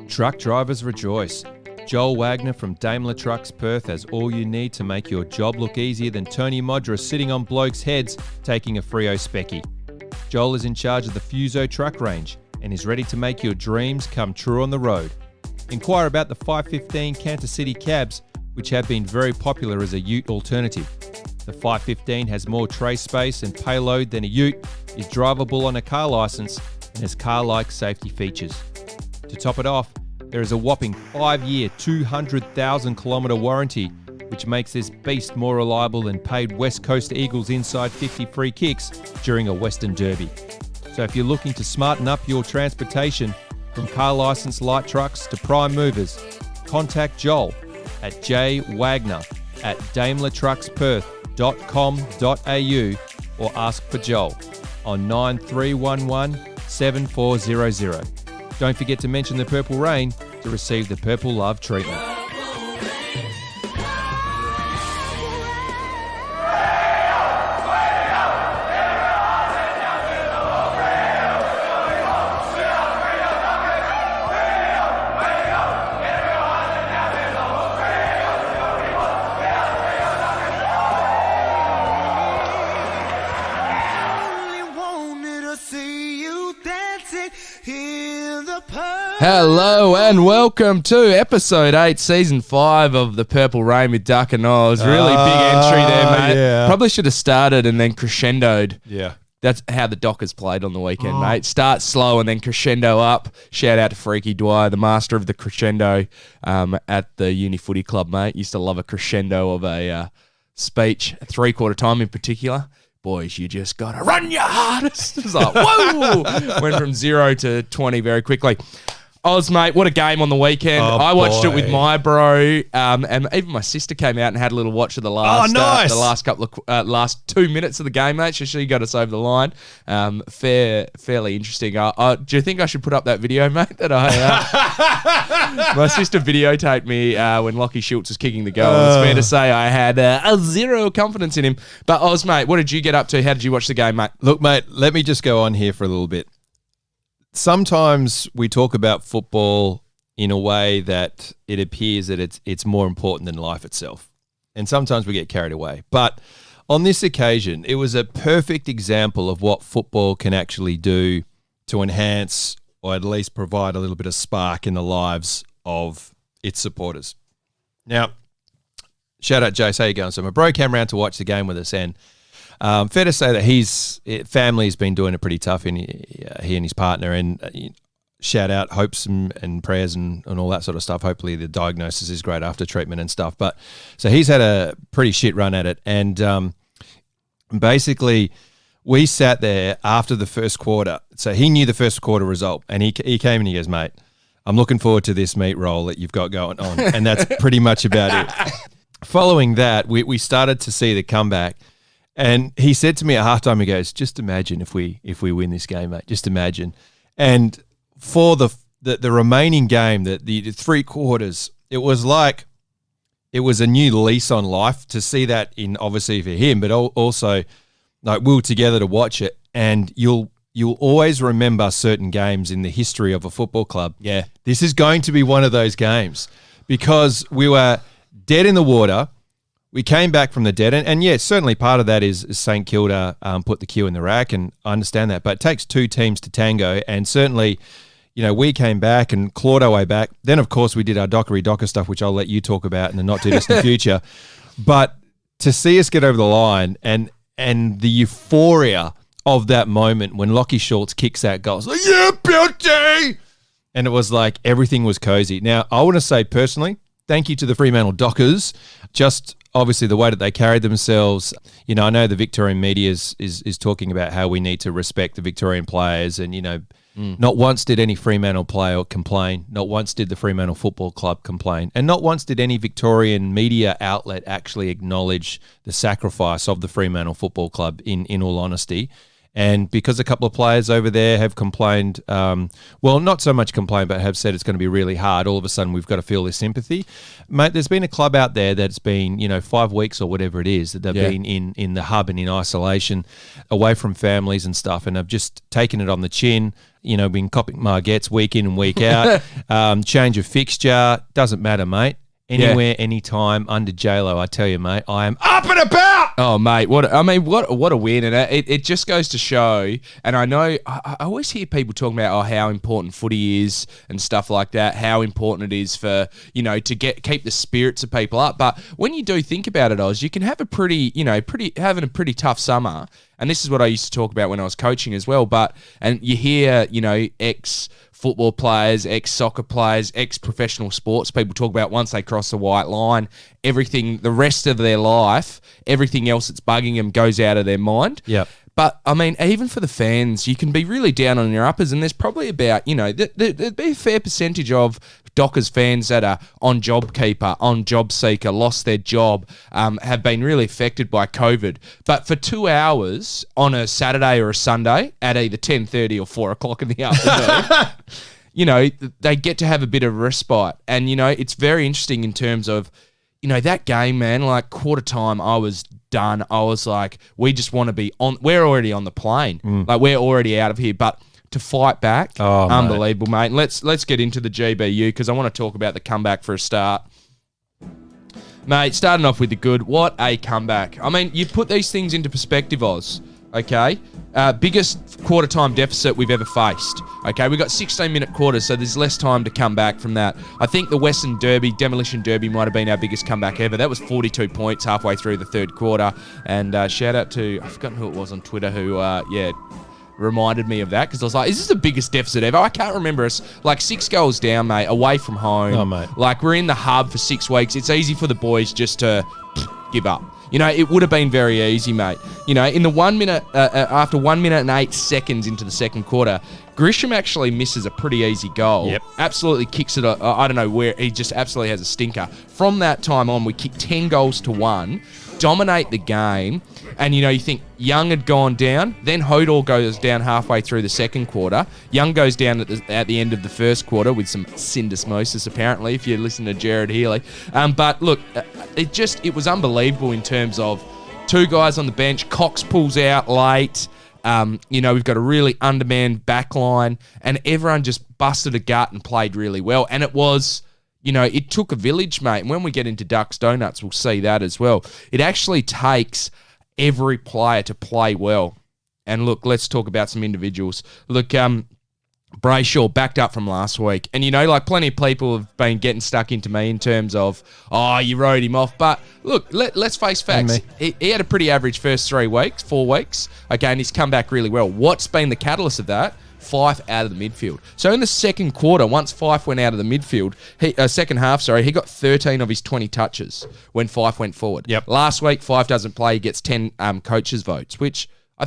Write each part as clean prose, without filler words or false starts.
Truck drivers rejoice. Joel Wagner from Daimler Trucks Perth has all you need to make your job look easier than Tony Modra sitting on blokes' heads taking a Freo specky. Joel is in charge of the Fuso truck range and is ready to make your dreams come true on the road. Inquire about the 515 Kansas City cabs, which have been very popular as a ute alternative. The 515 has more tray space and payload than a ute, is drivable on a car license, and has car-like safety features. To top it off, there is a whopping 5-year, 200,000 kilometre warranty, which makes this beast more reliable than paid West Coast Eagles inside 50 free kicks during a Western Derby. So if you're looking to smarten up your transportation, from car licensed light trucks to prime movers, contact Joel at jwagner@daimlertrucksperth.com.au or ask for Joel on 9311 7400. Don't forget to mention the Purple Rain to receive the Purple Love treatment. Hello and welcome to episode 8, season 5 of the Purple Rain with Duck and Oz. Really big entry there, mate. Yeah. Probably should have started and then crescendoed. Yeah. That's how the Dockers played on the weekend, mate. Start slow and then crescendo up. Shout out to Freaky Dwyer, the master of the crescendo at the Uni Footy Club, mate. Used to love a crescendo of a speech, a three-quarter time in particular. Boys, you just got to run your hardest. It was like, whoa! Went from 0 to 20 very quickly. Oz, mate, what a game on the weekend. I watched it with my bro, and even my sister came out and had a little watch of the last last 2 minutes of the game, mate. So she got us over the line. Fairly interesting. Do you think I should put up that video, mate? That my sister videotaped me when Lockie Schultz was kicking the goal. It's fair to say I had zero confidence in him. But Oz, mate, what did you get up to? How did you watch the game, mate? Look, mate, let me just go on here for a little bit. Sometimes we talk about football in a way that it appears that it's more important than life itself. And sometimes we get carried away. But on this occasion, it was a perfect example of what football can actually do to enhance or at least provide a little bit of spark in the lives of its supporters. Now, shout out Jace, how you going? So my bro came around to watch the game with us, and fair to say that his family's been doing it pretty tough, he and his partner, and shout out hopes and prayers and all that sort of stuff. Hopefully the diagnosis is great after treatment and stuff. But so he's had a pretty shit run at it, and basically we sat there after the first quarter. So he knew the first quarter result, and he came and he goes, mate, I'm looking forward to this meat roll that you've got going on. And that's pretty much about it. Following that, we started to see the comeback. And he said to me at halftime, he goes, just imagine if we win this game, mate. Just imagine. And for the remaining game, the 3 quarters, it was like it was a new lease on life to see that in, obviously for him, but also like we were together to watch it. And you'll always remember certain games in the history of a football club. Yeah. This is going to be one of those games because we were dead in the water. We came back from the dead, and yeah, certainly part of that is St Kilda put the cue in the rack, and I understand that. But it takes 2 teams to tango, and certainly, we came back and clawed our way back. Then, of course, we did our Docker stuff, which I'll let you talk about in the not-too-distant future. But to see us get over the line and the euphoria of that moment when Lockie Schultz kicks that goal, it's like, yeah, beauty! And it was like everything was cozy. Now, I want to say personally, thank you to the Fremantle Dockers, just obviously the way that they carried themselves. I know the Victorian media is talking about how we need to respect the Victorian players, and not once did any Fremantle player complain, not once did the Fremantle Football Club complain, and not once did any Victorian media outlet actually acknowledge the sacrifice of the Fremantle Football Club in all honesty. And because a couple of players over there have complained, well, not so much complained, but have said it's going to be really hard, all of a sudden we've got to feel this sympathy. Mate, there's been a club out there that's been, 5 weeks or whatever it is, that they've been in the hub and in isolation, away from families and stuff, and have just taken it on the chin, been copping margets week in and week out, change of fixture, doesn't matter, mate. Anywhere, anytime, under J-Lo, I tell you, mate, I am up and about. Oh, mate, what a win. And it just goes to show, and I know, I always hear people talking about how important footy is and stuff like that, how important it is for, to keep the spirits of people up. But when you do think about it, Oz, you can have a having a pretty tough summer. And this is what I used to talk about when I was coaching as well. And you hear, ex-football players, ex-soccer players, ex-professional sports people talk about once they cross the white line, everything, the rest of their life, everything else that's bugging them goes out of their mind. Yeah. But, I mean, even for the fans, you can be really down on your uppers, and there's probably about, there'd be a fair percentage of Dockers fans that are on JobKeeper, on JobSeeker, lost their job, have been really affected by COVID. But for 2 hours on a Saturday or a Sunday at either 10:30 or 4 o'clock in the afternoon, they get to have a bit of respite. And, it's very interesting in terms of, that game, man, like quarter time, I was done. I was like, we just want to be on. We're already on the plane. Like, we're already out of here. But to fight back, unbelievable, mate. And let's get into the GBU because I want to talk about the comeback for a start. Mate, starting off with the good. What a comeback. I mean, you put these things into perspective, Oz. Okay, biggest quarter time deficit we've ever faced. Okay, we got 16-minute quarters, so there's less time to come back from that. I think the Western Derby, Demolition Derby, might have been our biggest comeback ever. That was 42 points halfway through the third quarter. And shout out to, I've forgotten who it was on Twitter who, reminded me of that because I was like, is this the biggest deficit ever? I can't remember us. Like 6 goals down, mate, away from home. Oh, mate. Like we're in the hub for 6 weeks. It's easy for the boys just to give up. It would have been very easy, mate. In the 1 minute, after 1 minute and 8 seconds into the second quarter, Grisham actually misses a pretty easy goal. Yep. Absolutely kicks it, I don't know where, he just absolutely has a stinker. From that time on, we kicked 10 goals to 1, dominate the game, and you think Young had gone down, then Hodor goes down halfway through the second quarter. Young goes down at the end of the first quarter with some syndesmosis, apparently, if you listen to Jared Healy. But look, it was unbelievable in terms of 2 guys on the bench. Cox pulls out late. We've got a really undermanned back line, and everyone just busted a gut and played really well. And it was, it took a village, mate. And when we get into Ducks Donuts, we'll see that as well. It actually takes every player to play well. And look, let's talk about some individuals. Look, Brayshaw backed up from last week. And, like plenty of people have been getting stuck into me in terms of, you wrote him off. But look, let's face facts. He had a pretty average first 4 weeks. Okay, and he's come back really well. What's been the catalyst of that? Fife out of the midfield. So in the second quarter, once Fife went out of the midfield, second half, he got 13 of his 20 touches when Fife went forward. Yep. Last week, Fife doesn't play. He gets 10 coaches' votes, which I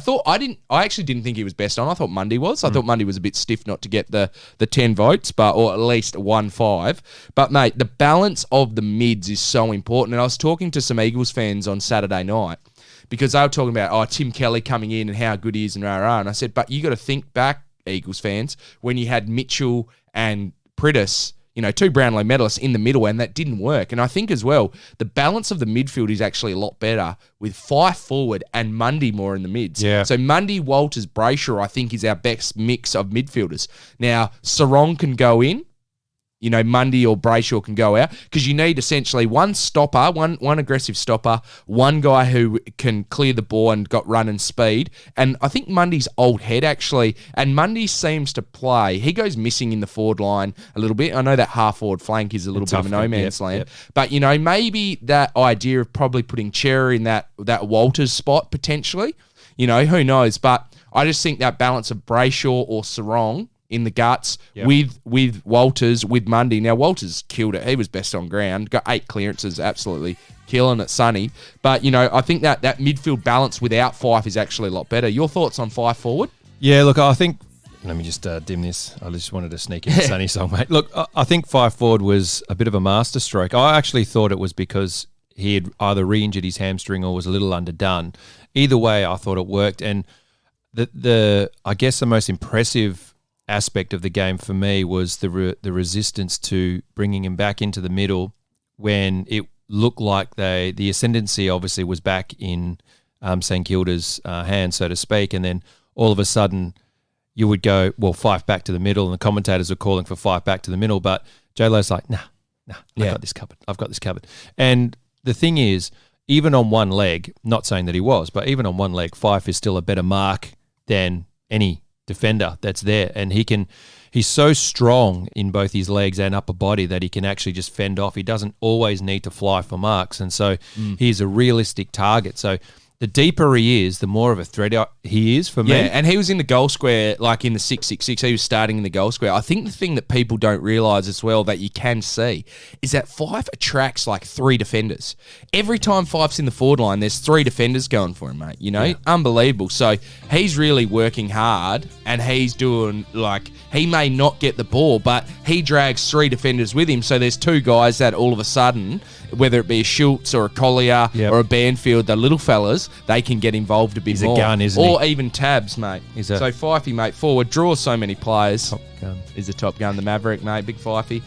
actually didn't think he was best on. I thought Mundy was. I thought Mundy was a bit stiff not to get the 10 votes, or at least 1-5. But, mate, the balance of the mids is so important. And I was talking to some Eagles fans on Saturday night because they were talking about, Tim Kelly coming in and how good he is and rah-rah. And I said, but you got to think back, Eagles fans, when you had Mitchell and Pritis, 2 Brownlow medalists in the middle, and that didn't work. And I think as well, the balance of the midfield is actually a lot better with Fife forward and Mundy more in the mids. Yeah. So Mundy, Walters, Brayshaw, I think is our best mix of midfielders. Now, Sarong can go in. Mundy or Brayshaw can go out because you need essentially one stopper, one aggressive stopper, one guy who can clear the ball and got run and speed. And I think Mundy's old head actually, and Mundy seems to play. He goes missing in the forward line a little bit. I know that half forward flank is a little bit of a no man's land, but maybe that idea of probably putting Cherry in that Walters spot potentially, who knows? But I just think that balance of Brayshaw or Sarong in the guts with Walters, with Mundy. Now, Walters killed it. He was best on ground. Got 8 clearances, absolutely killing it, Sonny. But, I think that midfield balance without Fife is actually a lot better. Your thoughts on Fife forward? Yeah, look, I think... Let me just dim this. I just wanted to sneak in the Sonny song, mate. Look, I think Fife forward was a bit of a masterstroke. I actually thought it was because he had either re-injured his hamstring or was a little underdone. Either way, I thought it worked. And I guess the most impressive aspect of the game for me was the resistance to bringing him back into the middle when it looked like the ascendancy obviously was back in St Kilda's hands, so to speak, and then all of a sudden you would go, well, Fife back to the middle, and the commentators were calling for Fife back to the middle, but J-Lo's like, nah, I've got this covered. And the thing is, even on one leg, not saying that he was, but even on one leg, Fife is still a better mark than any defender that's there, and he's so strong in both his legs and upper body that he can actually just fend off. He doesn't always need to fly for marks, and so he's a realistic target. So the deeper he is, the more of a threat he is for me. Yeah, and he was in the goal square, like in the 6-6-6. He was starting in the goal square. I think the thing that people don't realise as well that you can see is that Fife attracts like 3 defenders. Every time Fife's in the forward line, there's 3 defenders going for him, mate. You know, unbelievable. So he's really working hard, and he's doing like, he may not get the ball, but he drags 3 defenders with him. So there's 2 guys that all of a sudden, whether it be a Schultz or a Collier or a Banfield, the little fellas, they can get involved a bit more. He's a gun, isn't or he? Even Tabs, mate. So Fifey, mate, forward, draws so many players. Top gun. Is a top gun, the Maverick, mate, big Fifey.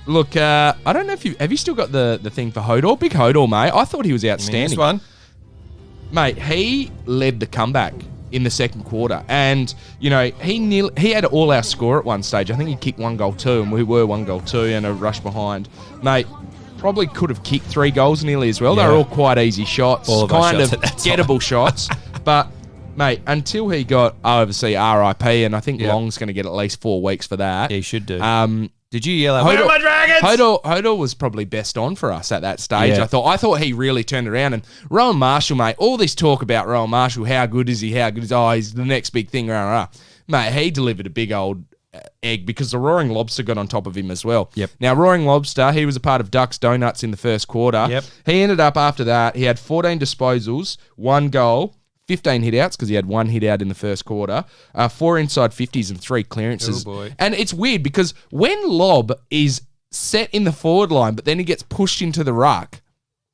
Look, I don't know if have you still got the thing for Hodor? Big Hodor, mate. I thought he was outstanding. This one? Mate, he led the comeback in the second quarter, and you know he had all our score at one stage. I think he kicked 1 goal 2, and we were 1 goal 2 and a rush behind, mate. Probably could have kicked 3 goals nearly as well. They were all quite easy shots, kind of gettable shots. But mate, until he got obviously RIP, and I think Long's going to get at least 4 weeks for that. Yeah, he should do. Did you yell out, "Where are my dragons?" Hodor was probably best on for us at that stage. Yeah. I thought he really turned around. And Rowan Marshall, mate, all this talk about Rowan Marshall, how good is he? Oh, he's the next big thing. Mate, he delivered a big old egg because the Roaring Lobster got on top of him as well. Yep. Now, Roaring Lobster, he was a part of Ducks Donuts in the first quarter. Yep. He ended up after that, he had 14 disposals, 1 goal, 15 hit-outs because he had 1 hit-out in the first quarter, 4 inside 50s and 3 clearances. Oh, boy. And it's weird because when Lob is set in the forward line but then he gets pushed into the ruck,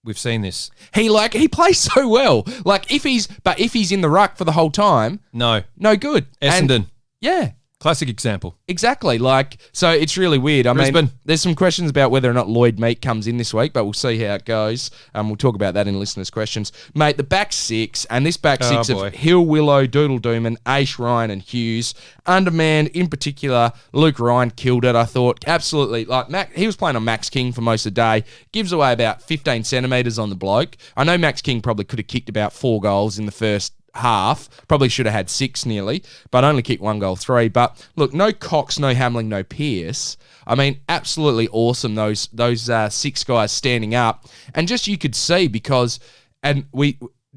we've seen this. he plays so well. Like if he's in the ruck for the whole time, no good. Essendon. Yeah. Classic example. Exactly. Like, so it's really weird. I Brisbane. mean, there's some questions about whether or not Lloyd Meek comes in this week, but we'll see how it goes. We'll talk about that in listeners' questions. Mate, the back 6, and this back 6 of Hill, Willow, Doodle Dooman, Aish, Ryan, and Hughes. Undermanned, in particular, Luke Ryan killed it, I thought. Absolutely. Like, he was playing on Max King for most of the day. Gives away about 15 centimetres on the bloke. I know Max King probably could have kicked about 4 goals in the first half, probably should have had 6 nearly, but only kicked 1 goal 3. But look, no Cox, no Hamling, no Pearce. I mean, absolutely awesome, those 6 guys standing up. And just you could see because, and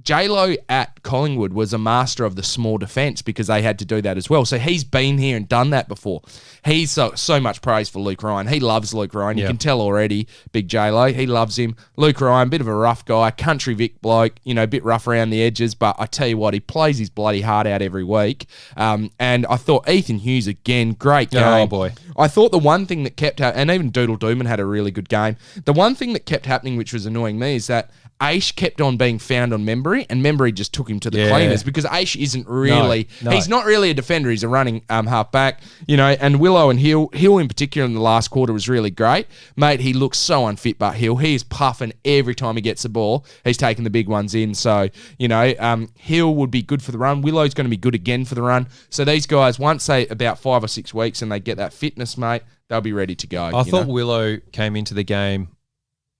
J-Lo at Collingwood was a master of the small defence because they had to do that as well. So he's been here and done that before. He's so much praise for Luke Ryan. He loves Luke Ryan. You can tell already, big J-Lo. He loves him. Luke Ryan, bit of a rough guy, country Vic bloke, a bit rough around the edges, but I tell you what, he plays his bloody heart out every week. And I thought Ethan Hughes, again, great game. Oh, boy. I thought the one thing that kept, and even Doodle Dooman had a really good game, the one thing that kept happening, which was annoying me, is that Aish kept on being found on Membry, and Membry just took him to the cleaners because Aish isn't really, he's not really a defender, he's a running half-back, and Willow and Hill in particular in the last quarter was really great. Mate, he looks so unfit, but Hill, he is puffing every time he gets the ball. He's taking the big ones in, so, Hill would be good for the run. Willow's going to be good again for the run. So these guys, once they, about 5 or 6 weeks and they get that fitness, mate, they'll be ready to go. I thought Willow came into the game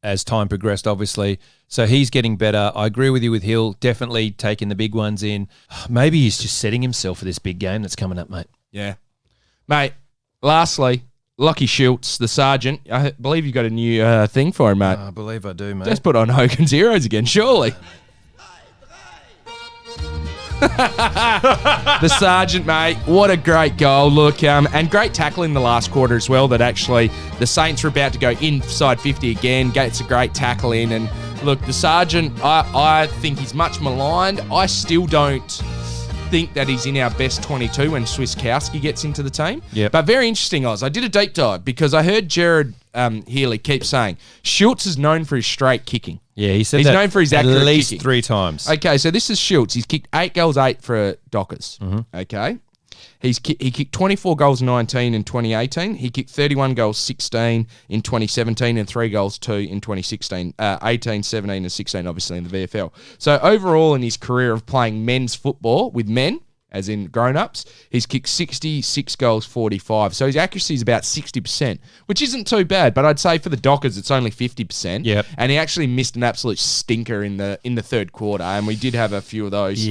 as time progressed, obviously. So he's getting better. I agree with you with Hill, definitely taking the big ones in. Maybe he's just setting himself for this big game that's coming up, mate. Yeah. Mate, lastly, Lockie Schultz, the sergeant. I believe you got a new thing for him, mate. I believe I do, mate. Just put on Hogan's Heroes again, surely. The sergeant, mate, what a great goal. Look, and great tackle in the last quarter as well, that actually the Saints were about to go inside 50 again. Gets a great tackle in. And look, the sergeant, I think he's much maligned. I still don't think that he's in our best 22 when Swiskowski gets into the team. Yep. But very interesting, Oz. I did a deep dive because I heard Jared Healy keeps saying, Schultz is known for his straight kicking. Yeah, he said he's that known for his accurate at least kicking. 3 times. Okay, so this is Schultz. He's kicked 8 goals, 8 for Dockers. Okay. He kicked 24 goals, 19 in 2018. He kicked 31 goals, 16 in 2017, and 3 goals, 2 in 2016. 18, 17, and 16, obviously, in the VFL. So overall in his career of playing men's football with men, as in grown-ups, he's kicked 66 goals, 45. So his accuracy is about 60%, which isn't too bad, but I'd say for the Dockers, it's only 50%. Yep. And he actually missed an absolute stinker in the third quarter, and we did have a few of those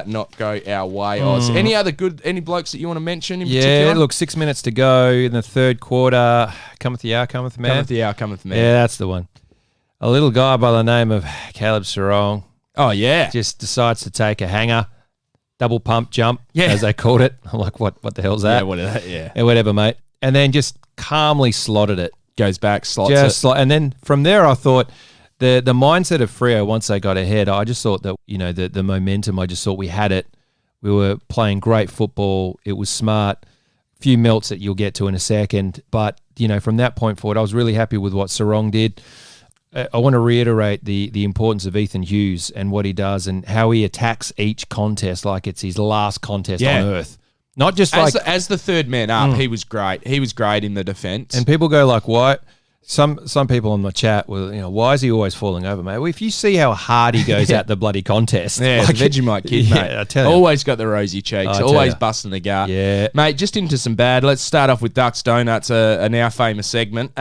not go our way, Oz. Any blokes that you want to mention in particular? Yeah, look, 6 minutes to go in the third quarter. Cometh the hour, cometh the man. Cometh the hour, cometh the man. Yeah, that's the one. A little guy by the name of Caleb Sarong Oh, yeah. just decides to take a hanger. Double pump jump, as they called it. I'm like, what the hell's that? Yeah, what is that? Yeah. Yeah, whatever, mate. And then just calmly slotted it. Goes back, slots it. And then from there, I thought the mindset of Freo, once they got ahead, I just thought that, the momentum, I just thought we had it. We were playing great football. It was smart. Few melts that you'll get to in a second. But, from that point forward, I was really happy with what Sarong did. I want to reiterate the importance of Ethan Hughes and what he does and how he attacks each contest like it's his last contest on earth. Not just as the third man up, he was great. He was great in the defence. And people go like, why? Some people on the chat will, why is he always falling over, mate? Well, if you see how hard he goes at the bloody contest. Yeah, like, Vegemite kid, mate. I tell you. Always got the rosy cheeks. Always busting the gut. Yeah. Mate, just into some bad. Let's start off with Ducks Donuts, a now famous segment.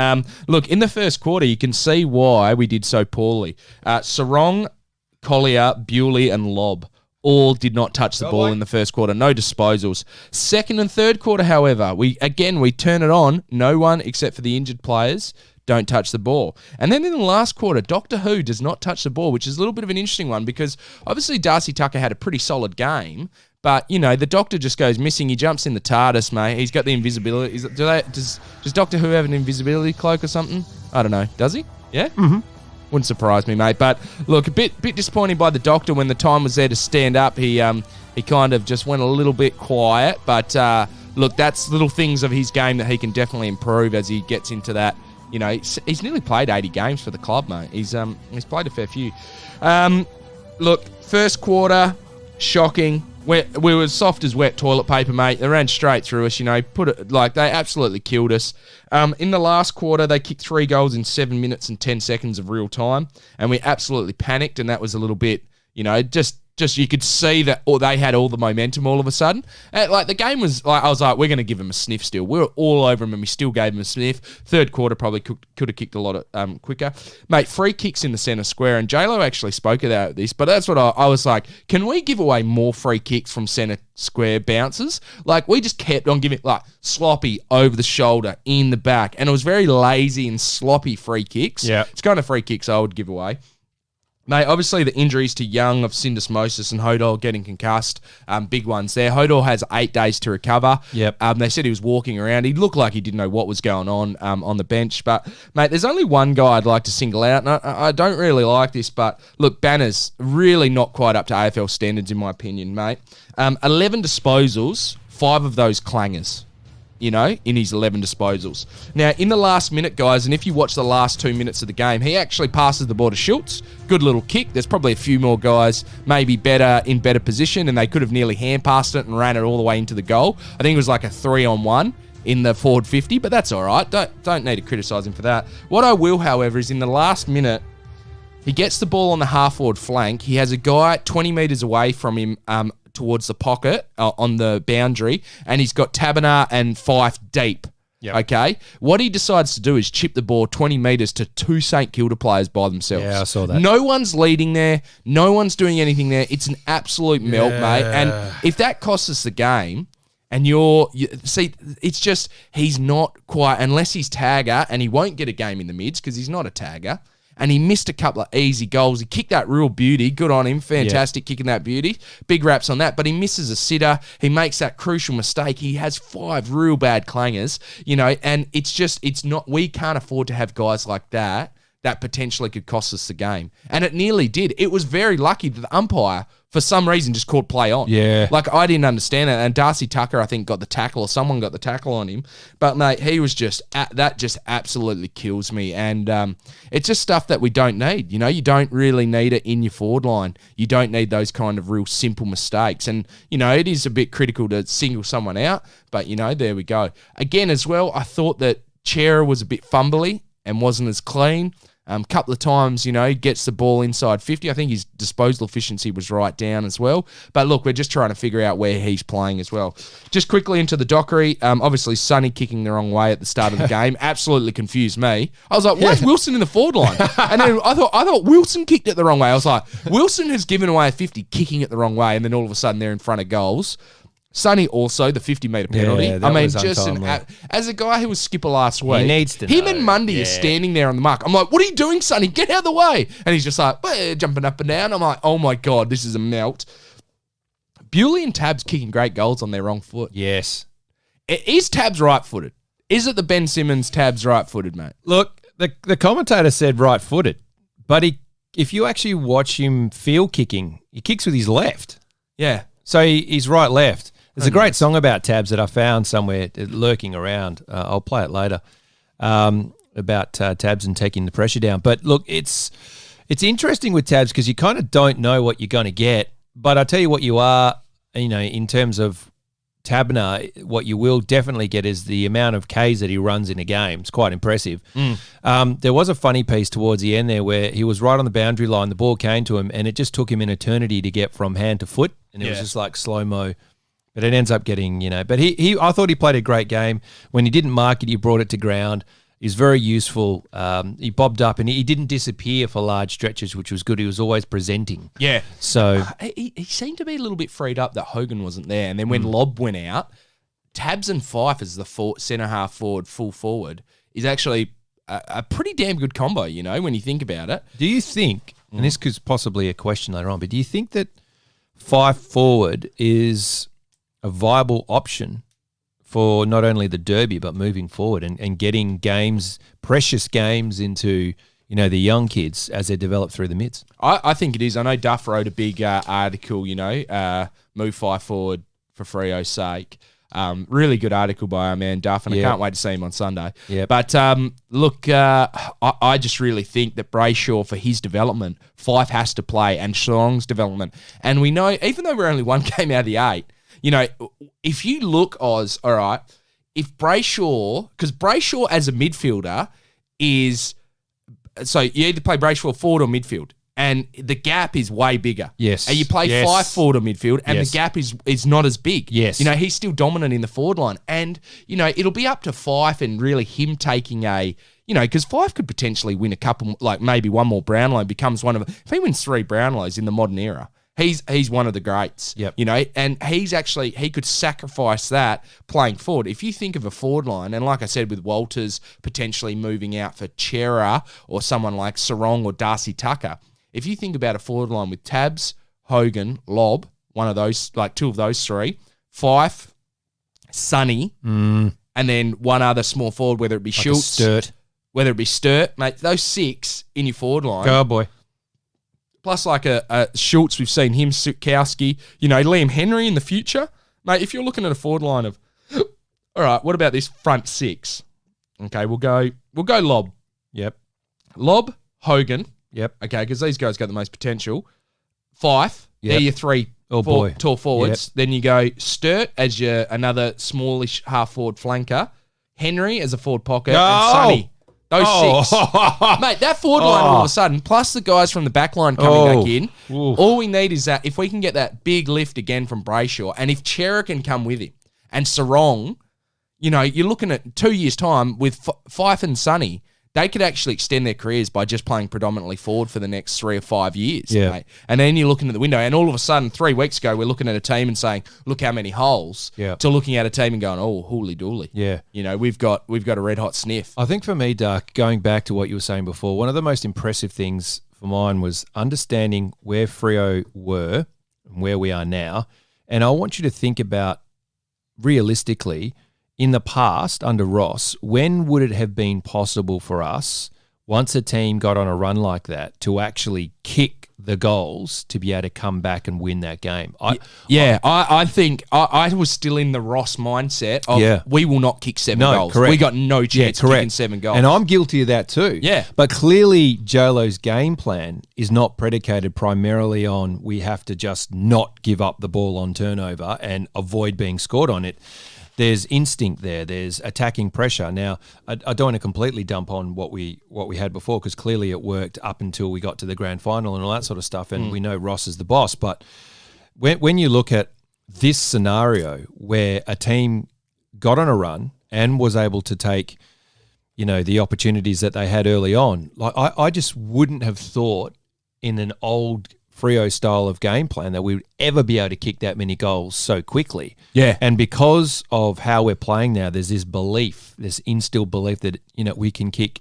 Look, in the first quarter, you can see why we did so poorly. Sarong, Collier, Bewley, and Lobb all did not touch the ball in the first quarter. No disposals. Second and third quarter, however, we turn it on. No one except for the injured players don't touch the ball. And then in the last quarter, Doctor Who does not touch the ball, which is a little bit of an interesting one because obviously Darcy Tucker had a pretty solid game, but, the Doctor just goes missing. He jumps in the TARDIS, mate. He's got the invisibility. Does Doctor Who have an invisibility cloak or something? I don't know. Does he? Yeah? Mm-hmm. Wouldn't surprise me, mate. But, look, a bit disappointing by the Doctor when the time was there to stand up. He kind of just went a little bit quiet. But, look, that's little things of his game that he can definitely improve as he gets into that. He's nearly played 80 games for the club, mate. He's played a fair few. Look, first quarter, shocking. We were soft as wet toilet paper, mate. They ran straight through us, they absolutely killed us. In the last quarter, they kicked 3 goals in 7 minutes and 10 seconds of real time, and we absolutely panicked, and that was a little bit, just you could see that they had all the momentum all of a sudden. The game was I was like, we're going to give them a sniff still. We were all over them and we still gave them a sniff. Third quarter probably could have kicked a lot quicker. Mate, free kicks in the centre square, and J-Lo actually spoke about this, but that's what I was like, can we give away more free kicks from centre square bounces? We just kept on giving sloppy over the shoulder in the back, and it was very lazy and sloppy free kicks. Yeah. It's kind of free kicks I would give away. Mate, obviously the injuries to Young of syndesmosis and Hodol getting concussed, big ones there. Hodol has 8 days to recover. Yep. They said he was walking around. He looked like he didn't know what was going on the bench. But, mate, there's only one guy I'd like to single out, and I don't really like this, but, look, Banner's really not quite up to AFL standards in my opinion, mate. 11 disposals, 5 of those clangers. In his 11 disposals. Now, in the last minute, guys, and if you watch the last 2 minutes of the game, he actually passes the ball to Schultz. Good little kick. There's probably a few more guys maybe in better position, and they could have nearly hand-passed it and ran it all the way into the goal. I think it was like a 3-on-1 in the forward 50, but that's all right. Don't need to criticise him for that. What I will, however, is in the last minute, he gets the ball on the half-forward flank. He has a guy 20 metres away from him, towards the pocket on the boundary, and he's got Taberner and Fife deep. Yep. Okay? What he decides to do is chip the ball 20 metres to 2 St Kilda players by themselves. Yeah, I saw that. No one's leading there. No one's doing anything there. It's an absolute melt, mate. And if that costs us the game, and see, it's just, he's not quite, unless he's tagger, and he won't get a game in the mids because he's not a tagger. And he missed a couple of easy goals. He kicked that real beauty. Good on him. Fantastic kicking that beauty. Big raps on that. But he misses a sitter. He makes that crucial mistake. He has 5 real bad clangers, and it's not, we can't afford to have guys like that that potentially could cost us the game. And it nearly did. It was very lucky that the umpire, for some reason, just called play on. Yeah. Like, I didn't understand it. And Darcy Tucker, I think, got the tackle, or someone got the tackle on him. But, mate, he was just, that just absolutely kills me. And it's just stuff that we don't need. You know, you don't really need it in your forward line. You don't need those kind of real simple mistakes. And, you know, it is a bit critical to single someone out. But, you know, there we go. Again, as well, I thought that Chera was a bit fumbly and wasn't as clean. Couple of times, you know, gets the ball inside 50. I think his disposal efficiency was right down as well. But look, we're just trying to figure out where he's playing as well. Just quickly into the Dockery. Obviously, Sonny kicking the wrong way at the start of the game absolutely confused me. I was like, why is Wilson in the forward line? And then I thought Wilson kicked it the wrong way. I was like, Wilson has given away a 50 kicking it the wrong way, and then all of a sudden they're in front of goals. Sonny also, the 50-metre penalty. Yeah, I mean, just as a guy who was skipper last week, he needs to him know. and Mundy are standing there on the mark. I'm like, what are you doing, Sonny? Get out of the way. And he's just like, jumping up and down. I'm like, oh my God, this is a melt. Bewley and Tabs kicking great goals on their wrong foot. Yes. Is Tabs right-footed? Is it the Ben Simmons Tabs right-footed, mate? Look, the commentator said right-footed, but if you actually watch him field kicking, he kicks with his left. Yeah. So he's right-left. There's a great song about Tabs that I found somewhere lurking around. I'll play it later about Tabs and taking the pressure down. But look, it's interesting with Tabs because you kind of don't know what you're going to get. But I tell you what you are, you know, in terms of Tabner, what you will definitely get is the amount of Ks that he runs in a game. It's quite impressive. There was a funny piece towards the end there where he was right on the boundary line. The ball came to him and it just took him an eternity to get from hand to foot. And it was just like slow-mo. But it ends up getting, you know, but I thought he played a great game. When he didn't mark it, he brought it to ground. He's very useful. He bobbed up and he didn't disappear for large stretches, which was good. He was always presenting. Yeah. So he seemed to be a little bit freed up that Hogan wasn't there. And then when Lobb went out, Tabs and Fife as the centre-half forward, full forward, is actually a pretty damn good combo, you know, when you think about it. do you think, and this could possibly a question later on, but do you think that Fife forward is a viable option for not only the Derby but moving forward and getting games, precious games into, you know, the young kids as they develop through the mids? I think it is. I know Duff wrote a big article, you know, move Fife forward for Freo's sake. Really good article by our man Duff, and I can't wait to see him on Sunday. Yep. But look, I just really think that Brayshaw, for his development, Fife has to play, and Shlong's development. And we know, even though we're only one game out of the 8, you know, if you look, Oz, all right, if Brayshaw, because Brayshaw as a midfielder is, so you either play Brayshaw forward or midfield, and the gap is way bigger. Yes. And you play Yes. Fife forward or midfield, and Yes. the gap is not as big. Yes. You know, he's still dominant in the forward line. And, you know, it'll be up to Fife and really him taking a, you know, because Fife could potentially win a couple, like maybe one more Brownlow, becomes one of, if he wins 3 Brownlows in the modern era, he's one of the greats. Yep. You know, and he could sacrifice that playing forward. If you think of a forward line, and like I said, with Walters potentially moving out for Chera or someone like Sarong or Darcy Tucker, if you think about a forward line with Tabs, Hogan, Lobb, one of those, like 2 of those 3, Fife, Sonny, and then one other small forward, whether it be Like Schultz, Sturt. whether it be Sturt, mate, those 6 in your forward line. Oh, boy. Plus, like a Schultz, we've seen him, Sukowski, you know, Liam Henry in the future. Mate, if you're looking at a forward line of, all right, what about this front 6? Okay, we'll go Lobb. Yep. Lobb, Hogan. Yep. Okay, because these guys got the most potential. Fife, Yep. they're your 3 tall forwards. Yep. Then you go Sturt as your another smallish half-forward flanker. Henry as a forward pocket. And Sonny. Those 6. Mate, that forward line all of a sudden, plus the guys from the back line coming back in, all we need is that if we can get that big lift again from Brayshaw, and if Chera can come with him, and Sarong, you know, you're looking at 2 years' time with Fife and Sonny, they could actually extend their careers by just playing predominantly forward for the next 3 or 5 years. Yeah. Mate. And then you're looking at the window, and all of a sudden, 3 weeks ago, we're looking at a team and saying, look how many holes, Yeah. to looking at a team and going, oh, hooly dooly. Yeah. You know, we've got a red hot sniff. I think for me, Duck, going back to what you were saying before, one of the most impressive things for mine was understanding where Freo were and where we are now. And I want you to think about, realistically, in the past, under Ross, when would it have been possible for us, once a team got on a run like that, to actually kick the goals to be able to come back and win that game. I think I was still in the Ross mindset of we will not kick 7 goals. Correct. We got no chance of kicking 7 goals. And I'm guilty of that too. Yeah. But clearly Jolo's game plan is not predicated primarily on we have to just not give up the ball on turnover and avoid being scored on it. There's instinct there. There's attacking pressure. Now, I don't want to completely dump on what we had before, because clearly it worked up until we got to the grand final and all that sort of stuff, and we know Ross is the boss. But when you look at this scenario where a team got on a run and was able to take, the opportunities that they had early on, like I just wouldn't have thought in an old Freo style of game plan that we would ever be able to kick that many goals so quickly. Yeah. And because of how we're playing now, there's this belief, this instilled belief that, we can kick,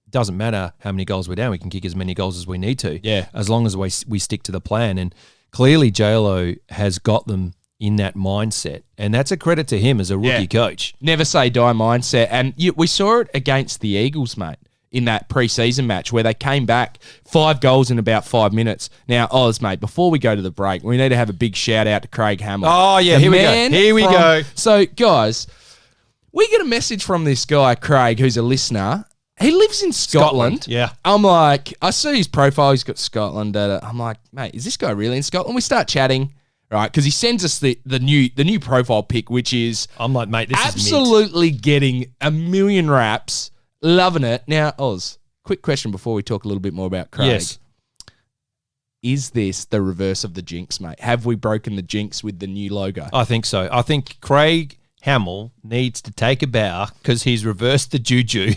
doesn't matter how many goals we're down, we can kick as many goals as we need to. Yeah. As long as we stick to the plan. And clearly J-Lo has got them in that mindset. And that's a credit to him as a rookie coach. Never say die mindset. And we saw it against the Eagles, mate, in that preseason match where they came back 5 goals in about 5 minutes. Now, Oz, mate, before we go to the break, we need to have a big shout out to Craig Hamill. Oh, yeah, here we go. So, guys, we get a message from this guy, Craig, who's a listener. He lives in Scotland. Yeah. I'm like, I see his profile. He's got Scotland. I'm like, mate, is this guy really in Scotland? We start chatting, right? Because he sends us the new profile pic, which is I'm like, mate, this is absolutely getting a million raps. Loving it. Now, Oz, quick question before we talk a little bit more about Craig. Yes. Is this the reverse of the jinx, mate? Have we broken the jinx with the new logo? I think so. I think Craig Hamill needs to take a bow because he's reversed the juju.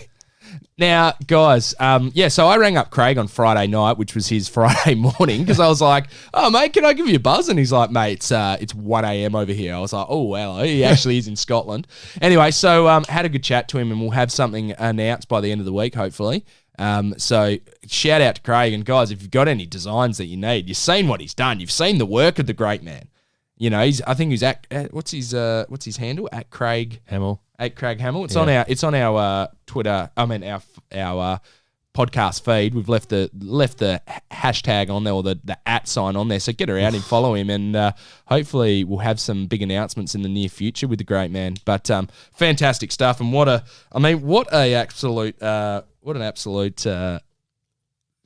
Now, guys, so I rang up Craig on Friday night, which was his Friday morning, because I was like, oh, mate, can I give you a buzz? And he's like, mate, it's 1 a.m. over here. I was like, oh, well, he actually is in Scotland. Anyway, so had a good chat to him, and we'll have something announced by the end of the week, hopefully. So shout out to Craig. And, guys, if you've got any designs that you need, you've seen what he's done. You've seen the work of the great man. I think he's at what's his handle? At Craig Hamill. At Craig Hamill. It's on our Twitter. I mean our podcast feed. We've left the hashtag on there, or the @ sign on there. So get around and follow him, and hopefully we'll have some big announcements in the near future with the great man. But fantastic stuff, and what an absolute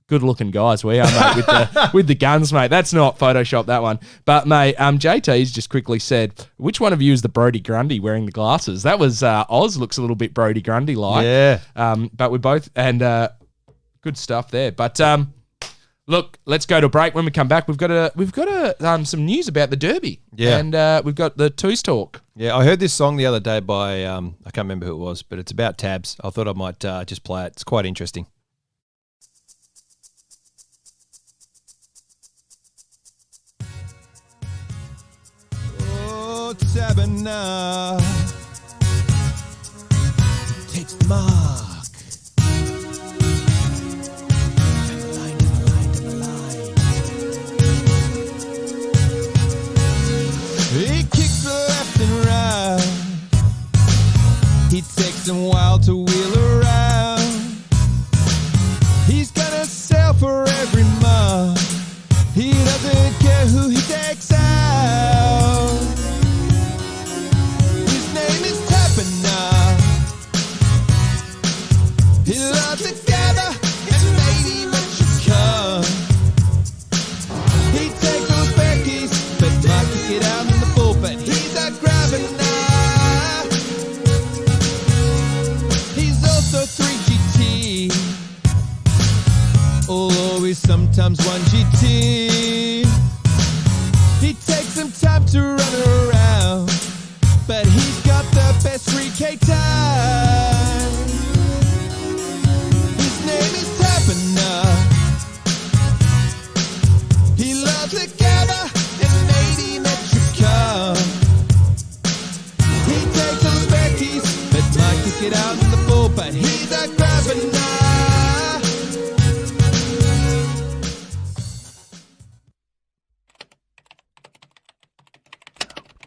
good-looking guys we are, mate, with the guns, mate. That's not Photoshop, that one. But, mate, JT's just quickly said, which one of you is the Brody Grundy wearing the glasses? That was Oz looks a little bit Brody Grundy-like. Yeah. But we both, and good stuff there. But, look, let's go to a break. When we come back, we've got some news about the Derby. Yeah. And we've got the Twos Talk. Yeah, I heard this song the other day by, I can't remember who it was, but it's about tabs. I thought I might just play it. It's quite interesting. Sabina takes the mark. And the line, and the line, and the line. He kicks left and right. He takes them wild to wheel around. He's gonna sell for every mark. He doesn't care who he takes out. He loved together and maybe let you come. He takes those Beckies, but might kick it out in the pulpit. He's a grabber. He's also 3GT, although he's sometimes 1GT. He takes some time to run around, but he's got the best 3K time. He loves together and maybe met you come. He takes those Beckies, but might kick it out in the pool, but he's a grabber.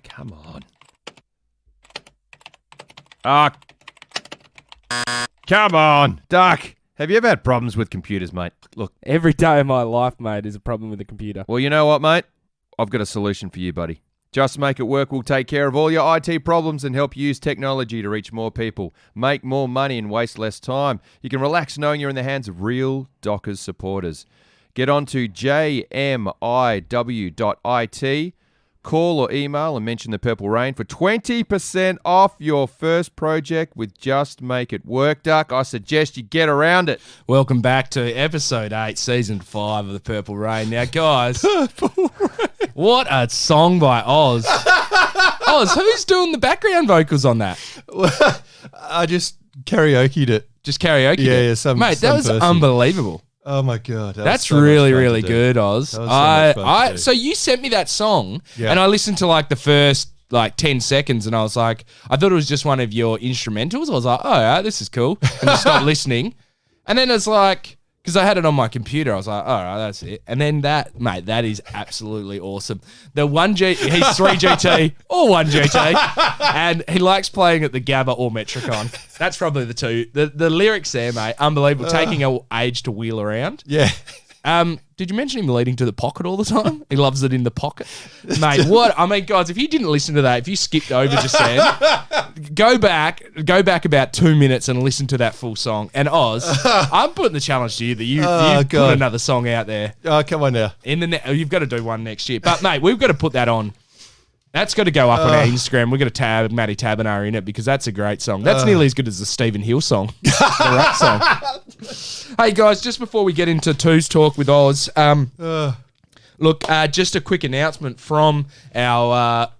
Come on. Come on, Duck. Have you ever had problems with computers, mate? Look, Every day of my life, mate, is a problem with the computer. well, you know what, mate? I've got a solution for you, buddy. Just Make It Work will take care of all your IT problems and help you use technology to reach more people, make more money and waste less time. You can relax knowing you're in the hands of real Dockers supporters. Get on to jmiw.it, call or email and mention the Purple Rain for 20% off your first project with Just Make It Work, Duck. I suggest you get around it. Welcome back to episode 8, season 5 of the Purple Rain. Now, guys, what a song by Oz. Oz, who's doing the background vocals on that? Well, I just karaoke'd it. Just karaoke. Yeah, Mate, that was person. unbelievable. Oh my God. That's really, really good, Oz. That was so much fun to do. So you sent me that song, Yeah. and I listened to like the first 10 seconds, and I was like, I thought it was just one of your instrumentals. I was like, oh, yeah, this is cool. And just stopped listening. And then it's like, because I had it on my computer, I was like, all right, that's it. And then that, mate, that is absolutely awesome. The 1G, he's 3GT or 1GT, and he likes playing at the Gabba or Metricon. That's probably the two. The lyrics there, mate, unbelievable. Taking an age to wheel around. Yeah. Did you mention him leading to the pocket all the time? He loves it in the pocket. Mate, what? I mean, guys, if you didn't listen to that, if you skipped over just then, go back about 2 minutes and listen to that full song. And Oz, I'm putting the challenge to you that you put another song out there. Oh, come on now. You've got to do one next year. But, mate, we've got to put that on. That's got to go up on our Instagram. We're going to tag Matty Taberner in it because that's a great song. That's nearly as good as the Stephen Hill song, the rap song. Hey, guys, just before we get into Two's Talk with Oz, look, just a quick announcement from our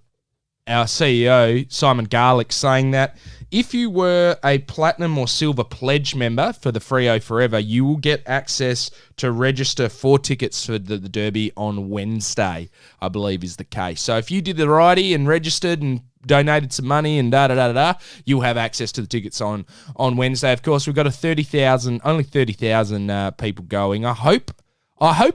CEO, Simon Garlick, saying that if you were a platinum or silver pledge member for the Freo Forever, you will get access to register 4 tickets for the Derby on Wednesday, I believe is the case. So if you did the righty and registered and donated some money and you'll have access to the tickets on Wednesday. Of course, we've got only 30,000 people going. I hope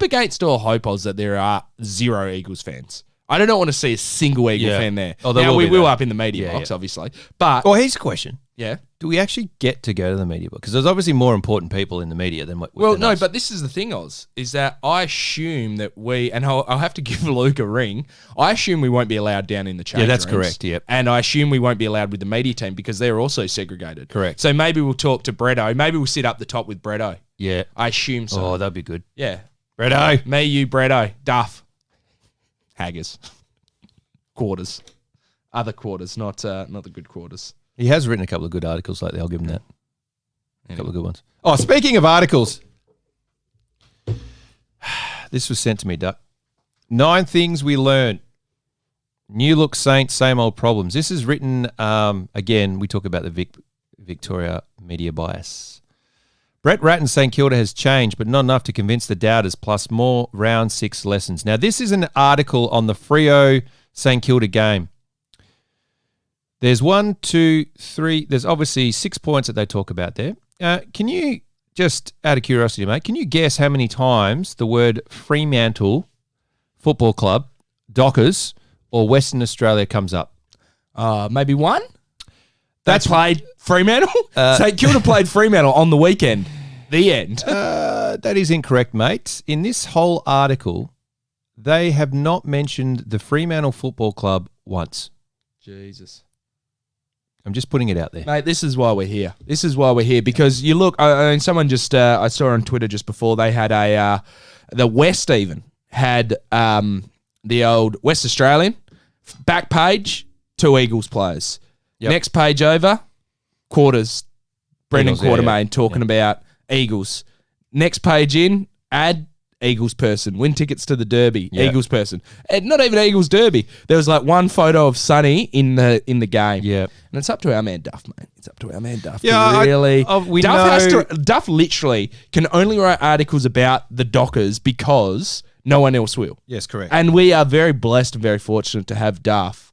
against all hope, Oz, that there are 0 Eagles fans. I don't want to see a single Eagle fan there. Oh, now, we will though. up in the media box, obviously. But, Well, here's a question. yeah. Do we actually get to go to the media book? Because there's obviously more important people in the media than what. Well, than no, us. but this is the thing, Oz, is that I assume that I'll have to give Luke a ring. I assume we won't be allowed down in the change that's rooms. correct, yep. And I assume we won't be allowed with the media team because they're also segregated. Correct. So maybe we'll talk to Bretto. Maybe we'll sit up the top with Bretto. Yeah. I assume so. Oh, that'd be good. Yeah. Bretto. Me, you, Bretto, Duff, Haggers, quarters, other quarters, not the good quarters. He has written a couple of good articles lately. I'll give him that. A couple of good ones. Oh, speaking of articles, this was sent to me, Duck. 9 things we learned. New look Saints, same old problems. This is written, again, we talk about the Victoria media bias. Brett Ratton St Kilda has changed, but not enough to convince the doubters, plus more round 6 lessons. Now, this is an article on the Freo St Kilda game. There's 1, 2, 3. There's obviously 6 points that they talk about there. Can you, just out of curiosity, mate, can you guess how many times the word Fremantle Football Club, Dockers, or Western Australia comes up? Maybe one? That's played Fremantle? St Kilda played Fremantle on the weekend. The end. That is incorrect, mate. In this whole article, they have not mentioned the Fremantle Football Club once. Jesus. I'm just putting it out there. Mate, this is why we're here. This is why we're here because you look. I mean, someone just I saw on Twitter just before they had the West even had the old West Australian back page 2 Eagles players. Yep. Next page over, quarters. Brendan Eagles, Quartermain talking about Eagles. Next page in, add Eagles person. Win tickets to the Derby. Yep. Eagles person. And not even Eagles Derby. There was like one photo of Sonny in the game. Yeah. And it's up to our man Duff, mate. It's up to our man Duff. Yeah, to really. we Duff know. Duff literally can only write articles about the Dockers because no one else will. Yes, correct. And we are very blessed and very fortunate to have Duff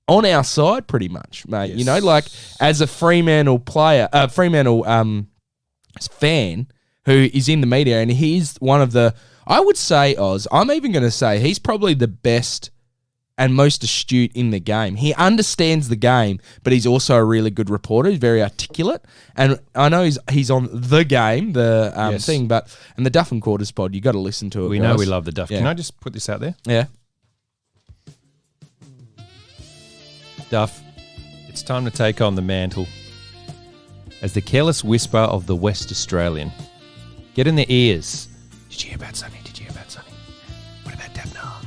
on our side, pretty much, mate. Yes. You know, like as a Fremantle player, Fremantle fan who is in the media, and he's one of the. I would say, Oz. I'm even going to say he's probably the best and most astute in the game. He understands the game, but he's also a really good reporter. He's very articulate. And I know he's on the game, the thing, and the Duff and Quarters pod, you got to listen to it. We guys. know we love the Duff. Yeah. Can I just put this out there? Yeah. Duff, it's time to take on the mantle as the careless whisper of the West Australian. Get in their ears. Did you hear about Sonny? Did you hear about Sonny? What about Dabna?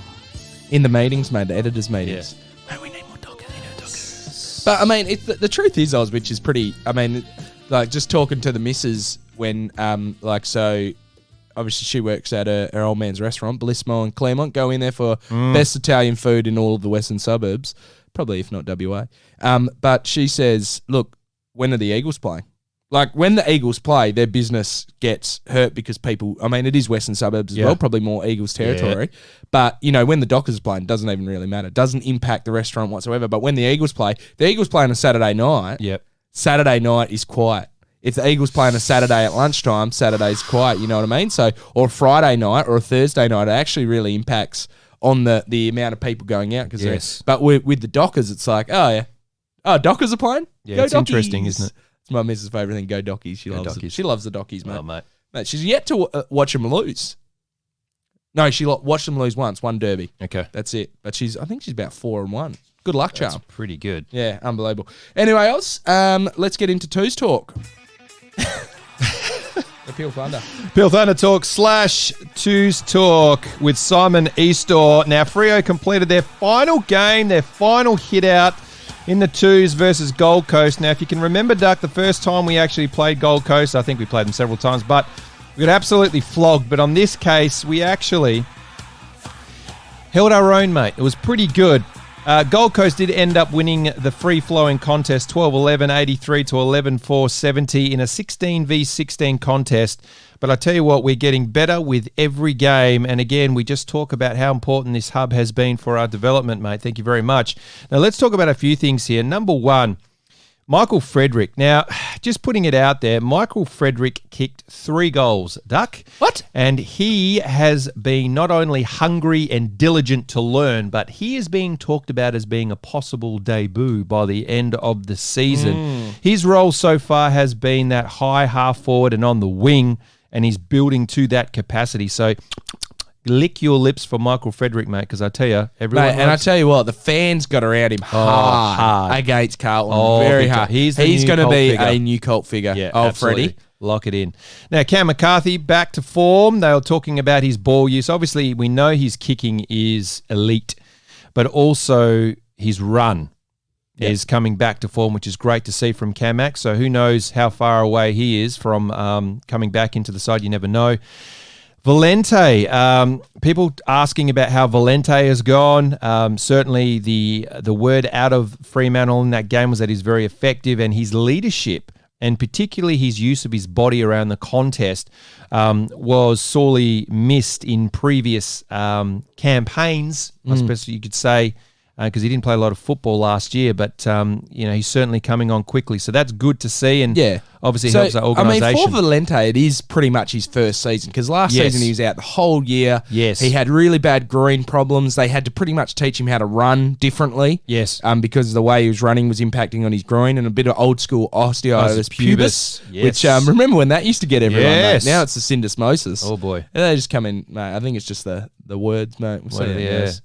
In the meetings, mate, the editors' meetings. Yeah. Mate, we need more doggers. But, I mean, the truth is, Oz, which is pretty, I mean, like, just talking to the missus when, so, obviously she works at her old man's restaurant, Bellissimo in Claremont, go in there for best Italian food in all of the western suburbs, probably if not WA. But she says, look, when are the Eagles playing? Like, when the Eagles play, their business gets hurt because people, I mean, it is western suburbs as well, probably more Eagles territory. Yeah. But, you know, when the Dockers are playing, it doesn't even really matter. It doesn't impact the restaurant whatsoever. But when the Eagles play on a Saturday night, Saturday night is quiet. If the Eagles play on a Saturday at lunchtime, Saturday's quiet, you know what I mean? So, or a Friday night or a Thursday night, it actually really impacts on the amount of people going out. But with the Dockers, it's like, Dockers are playing? Yeah, Go it's Dockies. Interesting, isn't it? It's my missus' favourite thing. Go Dockies. She loves it. She loves the Dockies, mate. Oh, mate. Mate, she's yet to watch them lose. No, she watched them lose once, one derby. Okay. That's it. But I think she's about 4-1. Good luck, That's charm. pretty good. Yeah, unbelievable. Anyway, else, let's get into Twos Talk. The Peel Thunder. Peel Thunder Talk / Twos Talk with Simon Eastor. Now, Freo completed their final game, their final hit out in the twos versus Gold Coast. Now, if you can remember, Duck, the first time we actually played Gold Coast, I think we played them several times, but we got absolutely flogged. But on this case, we actually held our own, mate. It was pretty good. Gold Coast did end up winning the free-flowing contest 12-11, 83 to 11-4, 70 in a 16v16 contest. But I tell you what, we're getting better with every game. And again, we just talk about how important this hub has been for our development, mate. Thank you very much. Now, let's talk about a few things here. Number one, Michael Frederick. Now, just putting it out there, Michael Frederick kicked 3 goals, Duck. What? And he has been not only hungry and diligent to learn, but he is being talked about as being a possible debut by the end of the season. His role so far has been that high half forward and on the wing, and he's building to that capacity. So lick your lips for Michael Frederick, mate, because I tell you, everyone. Mate, and I tell you what, the fans got around him hard against Carlton. Very hard. He's going to be a new cult figure. Yeah, absolutely. Freddie. Lock it in. Now, Cam McCarthy back to form. They were talking about his ball use. Obviously, we know his kicking is elite, but also his run is coming back to form, which is great to see from Camac. So who knows how far away he is from coming back into the side. You never know. Valente, people asking about how Valente has gone. Certainly the word out of Fremantle in that game was that he's very effective, and his leadership and particularly his use of his body around the contest was sorely missed in previous campaigns, I suppose you could say, because he didn't play a lot of football last year, but he's certainly coming on quickly. So that's good to see, and obviously helps our organisation. I mean, for Valente, it is pretty much his first season, because last season he was out the whole year. Yes. He had really bad groin problems. They had to pretty much teach him how to run differently. Yes. Because the way he was running was impacting on his groin, and a bit of old school osteitis pubis, yes. which remember when that used to get everyone, yes. mate? Now it's the syndesmosis. Oh, boy. And they just come in, mate. I think it's just the words, mate.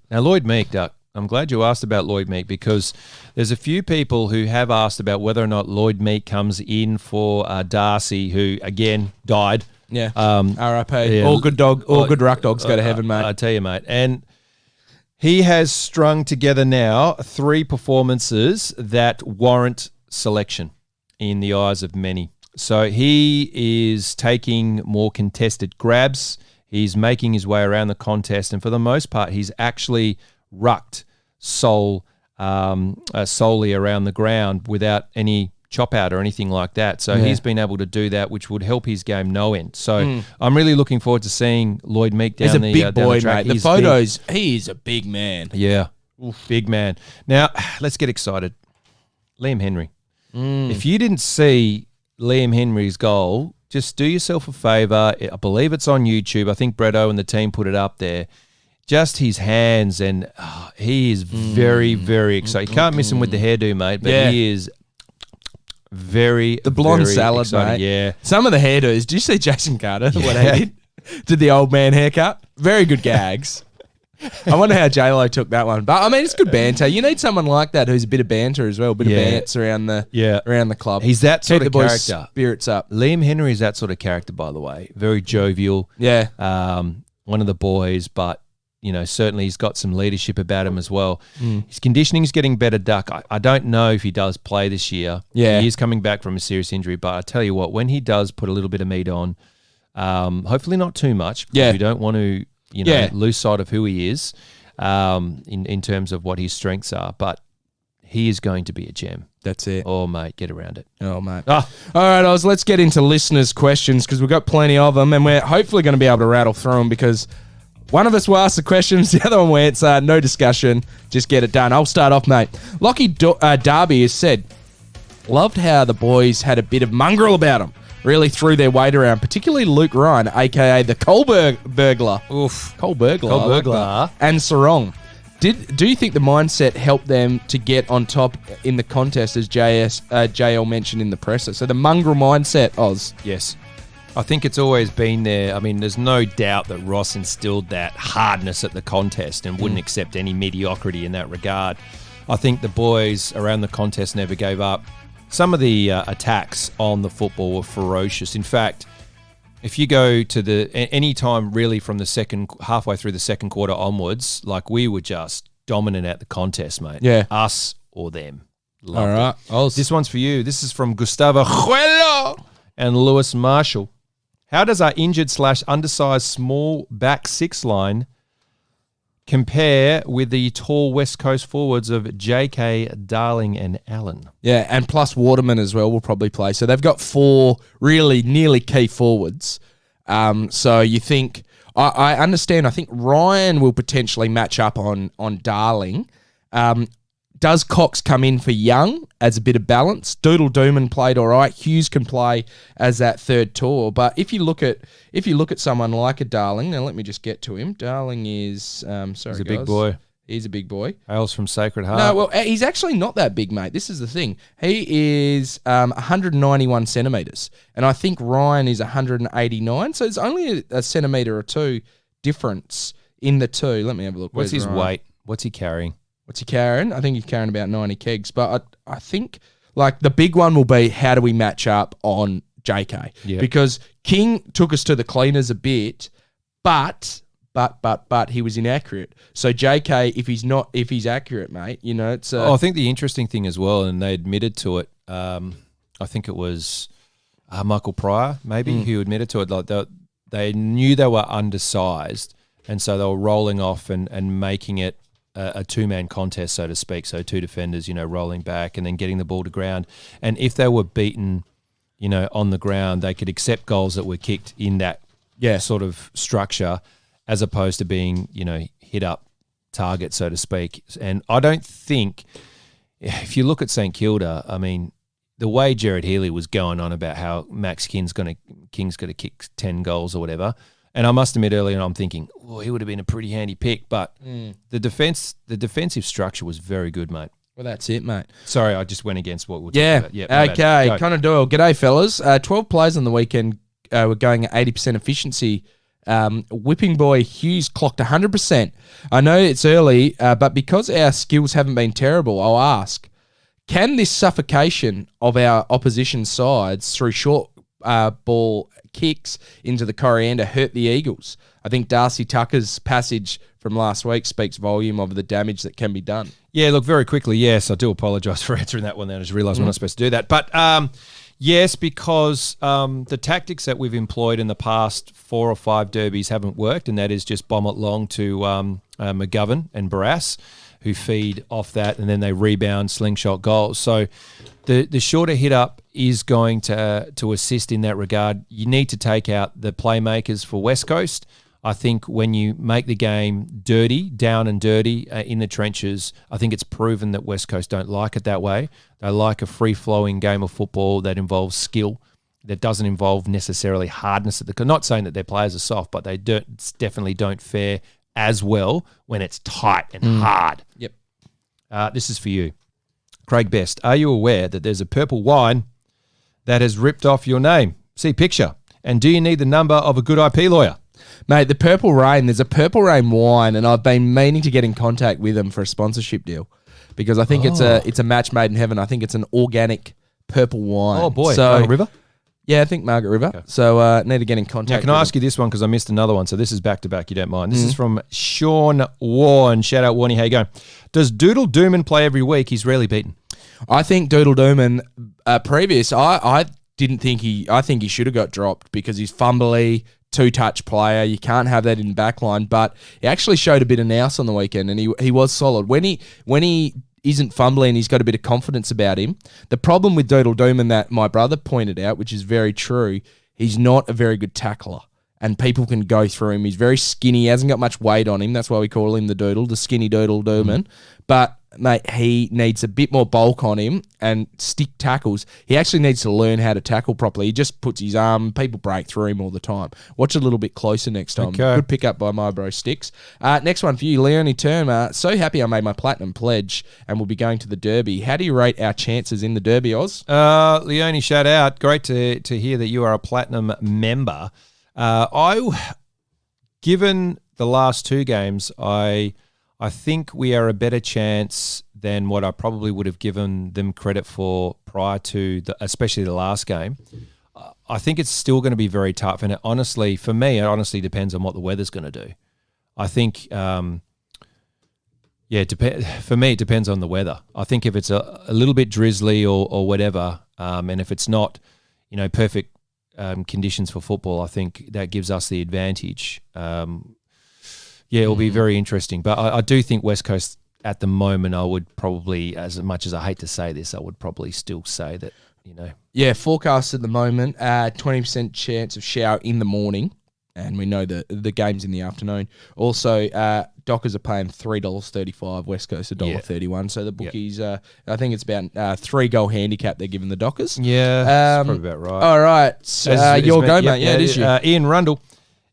Now, Lloyd Meek, Duck. I'm glad you asked about Lloyd Meek, because there's a few people who have asked about whether or not Lloyd Meek comes in for Darcy, who, again, died. Yeah. R.I.P. Yeah. All good ruck dogs go to heaven, mate. I tell you, mate. And he has strung together now 3 performances that warrant selection in the eyes of many. So he is taking more contested grabs. He's making his way around the contest. And for the most part, he's actually rucked solely around the ground without any chop out or anything like that. So he's been able to do that, which would help his game no end. So I'm really looking forward to seeing Lloyd Meek down the big boy, track. mate. The photos, he is a big man. Yeah, big man. Now, let's get excited. Liam Henry. If you didn't see Liam Henry's goal, just do yourself a favour. I believe it's on YouTube. I think Bretto and the team put it up there. just his hands, and he is very, very exciting. You can't miss him with the hairdo, mate, but he is very, the blonde very salad, exciting. mate. Yeah. Some of the hairdos. Did you see Jason Carter, what he did? Did the old man haircut? Very good gags. I wonder how J-Lo took that one. But, I mean, it's good banter. You need someone like that who's a bit of banter as well, a bit of bants around the club. He's that sort Keep of the boys' character. spirits up. Liam Henry is that sort of character, by the way. Very jovial. Yeah. One of the boys, but, certainly he's got some leadership about him as well. His conditioning is getting better, Duck. I don't know if he does play this year. Yeah. He is coming back from a serious injury, but I tell you what, when he does put a little bit of meat on, hopefully not too much, because we don't want to, lose sight of who he is. In terms of what his strengths are, but he is going to be a gem. That's it. Oh, mate, get around it. Oh, mate. All right, Oz, let's get into listeners' questions because we've got plenty of them and we're hopefully going to be able to rattle through them because one of us will ask the questions, the other one will answer. No discussion. Just get it done. I'll start off, mate. Lockie Darby has said, loved how the boys had a bit of mongrel about them. Really threw their weight around, particularly Luke Ryan, a.k.a. the Burglar. Oof. Burglar. And Sarong. Do you think the mindset helped them to get on top in the contest, as JL mentioned in the presser? So the mongrel mindset, Oz. Yes. I think it's always been there. I mean, there's no doubt that Ross instilled that hardness at the contest and wouldn't accept any mediocrity in that regard. I think the boys around the contest never gave up. Some of the attacks on the football were ferocious. In fact, if you go to any time really from halfway through the second quarter onwards, like we were just dominant at the contest, mate. Yeah. Us or them. All right. This one's for you. This is from Gustavo Juelo and Lewis Marshall. How does our injured/undersized small back six line compare with the tall West Coast forwards of JK, Darling and Allen? Yeah, and plus Waterman as well will probably play. So they've got 4 really nearly key forwards. So you think... I understand. I think Ryan will potentially match up on Darling. Does Cox come in for Young as a bit of balance? Doodle Dooman played all right. Hughes can play as that third tour. But if you look at someone like a Darling, now let me just get to him. Darling is he's a big boy. He's a big boy. Hails from Sacred Heart. No, well, he's actually not that big, mate. This is the thing. He is 191 centimetres, and I think Ryan is 189. So it's only a centimetre or two difference in the two. Let me have a look. What's Where's his Ryan? weight? What's he carrying? What's he carrying? I think he's carrying about 90 kegs. But I think like the big one will be how do we match up on JK? Yeah. Because King took us to the cleaners a bit, but he was inaccurate. So JK, if he's accurate, mate, it's. I think the interesting thing as well, and they admitted to it. I think it was Michael Pryor, maybe, who admitted to it. Like they knew they were undersized, and so they were rolling off and making it a two-man contest, so to speak. So 2 defenders, rolling back and then getting the ball to ground. And if they were beaten, on the ground, they could accept goals that were kicked in that sort of structure, as opposed to being, hit up target, so to speak. And I don't think, if you look at St Kilda, I mean, the way Jared Healy was going on about how Max King's going to kick 10 goals or whatever, and I must admit earlier I'm thinking, he would have been a pretty handy pick, but the defensive structure was very good, mate. Well, that's it, mate. Sorry, I just went against what we're talking about. Yeah, okay. Connor Doyle, g'day, fellas. 12 players on the weekend were going at 80% efficiency. Whipping boy Hughes clocked 100%. I know it's early, but because our skills haven't been terrible, I'll ask, can this suffocation of our opposition sides through short ball kicks into the coriander hurt the Eagles? I think Darcy Tucker's passage from last week speaks volume of the damage that can be done. Yeah, look, very quickly, yes, I do apologise for answering that one. I just realised we're not supposed to do that. But yes, because the tactics that we've employed in the past 4 or 5 derbies haven't worked, and that is just bomb it long to McGovern and Barras, who feed off that, and then they rebound slingshot goals. So the shorter hit up is going to assist in that regard. You need to take out the playmakers for West Coast. I think when you make the game dirty, down and dirty in the trenches, I think it's proven that West Coast don't like it that way. They like a free-flowing game of football that involves skill, that doesn't involve necessarily hardness. Not saying that their players are soft, but they definitely don't fare as well when it's tight and hard. Yep. This is for you. Craig Best, are you aware that there's a purple wine that has ripped off your name? See picture. And do you need the number of a good IP lawyer? Mate, the Purple Rain, there's a Purple Rain wine, and I've been meaning to get in contact with them for a sponsorship deal because I think it's a match made in heaven. I think it's an organic purple wine. Oh, boy. So, Margaret River? Yeah, I think Margaret River. Okay. So need to get in contact. Now, can I ask you this one because I missed another one? So this is back to back. You don't mind? This is from Sean Warren. Shout out Warnie. How you going? Does Doodle Dooman play every week? He's rarely beaten. I think Doodle Dooman previous. I didn't think I think he should have got dropped because he's fumbly, two-touch player. You can't have that in backline. But he actually showed a bit of nous on the weekend, and he was solid when he isn't fumbling, he's got a bit of confidence about him. The problem with Doodle Dooman that my brother pointed out, which is very true, he's not a very good tackler. And people can go through him. He's very skinny. He hasn't got much weight on him. That's why we call him the Doodle, the skinny Doodle Dooman. But, mate, he needs a bit more bulk on him and stick tackles. He actually needs to learn how to tackle properly. He just puts his arm, people break through him all the time. Watch a little bit closer next time. Okay. Good pick up by my bro Sticks. Next one for you, Leonie Turner. So happy I made my platinum pledge and will be going to the Derby. How do you rate our chances in the Derby, Oz? Leonie, shout out. Great to hear that you are a platinum member. Given the last two games, I think we are a better chance than what I probably would have given them credit for prior to, especially the last game. I think it's still going to be very tough. And for me, it honestly depends on what the weather's going to do. I think, for me, it depends on the weather. I think if it's a little bit drizzly or whatever, and if it's not, perfect conditions for football, I think that gives us the advantage. It'll be very interesting. But I do think West Coast at the moment, I would probably, as much as I hate to say this, I would probably still say that, Yeah, forecast at the moment, 20% chance of shower in the morning. And we know that the game's in the afternoon. Also, Dockers are paying $3.35, West Coast $1.31. So the bookies, I think it's about 3-goal handicap they're giving the Dockers. Yeah, that's probably about right. All right, your go, mate. Yeah, it is you. Ian Rundle.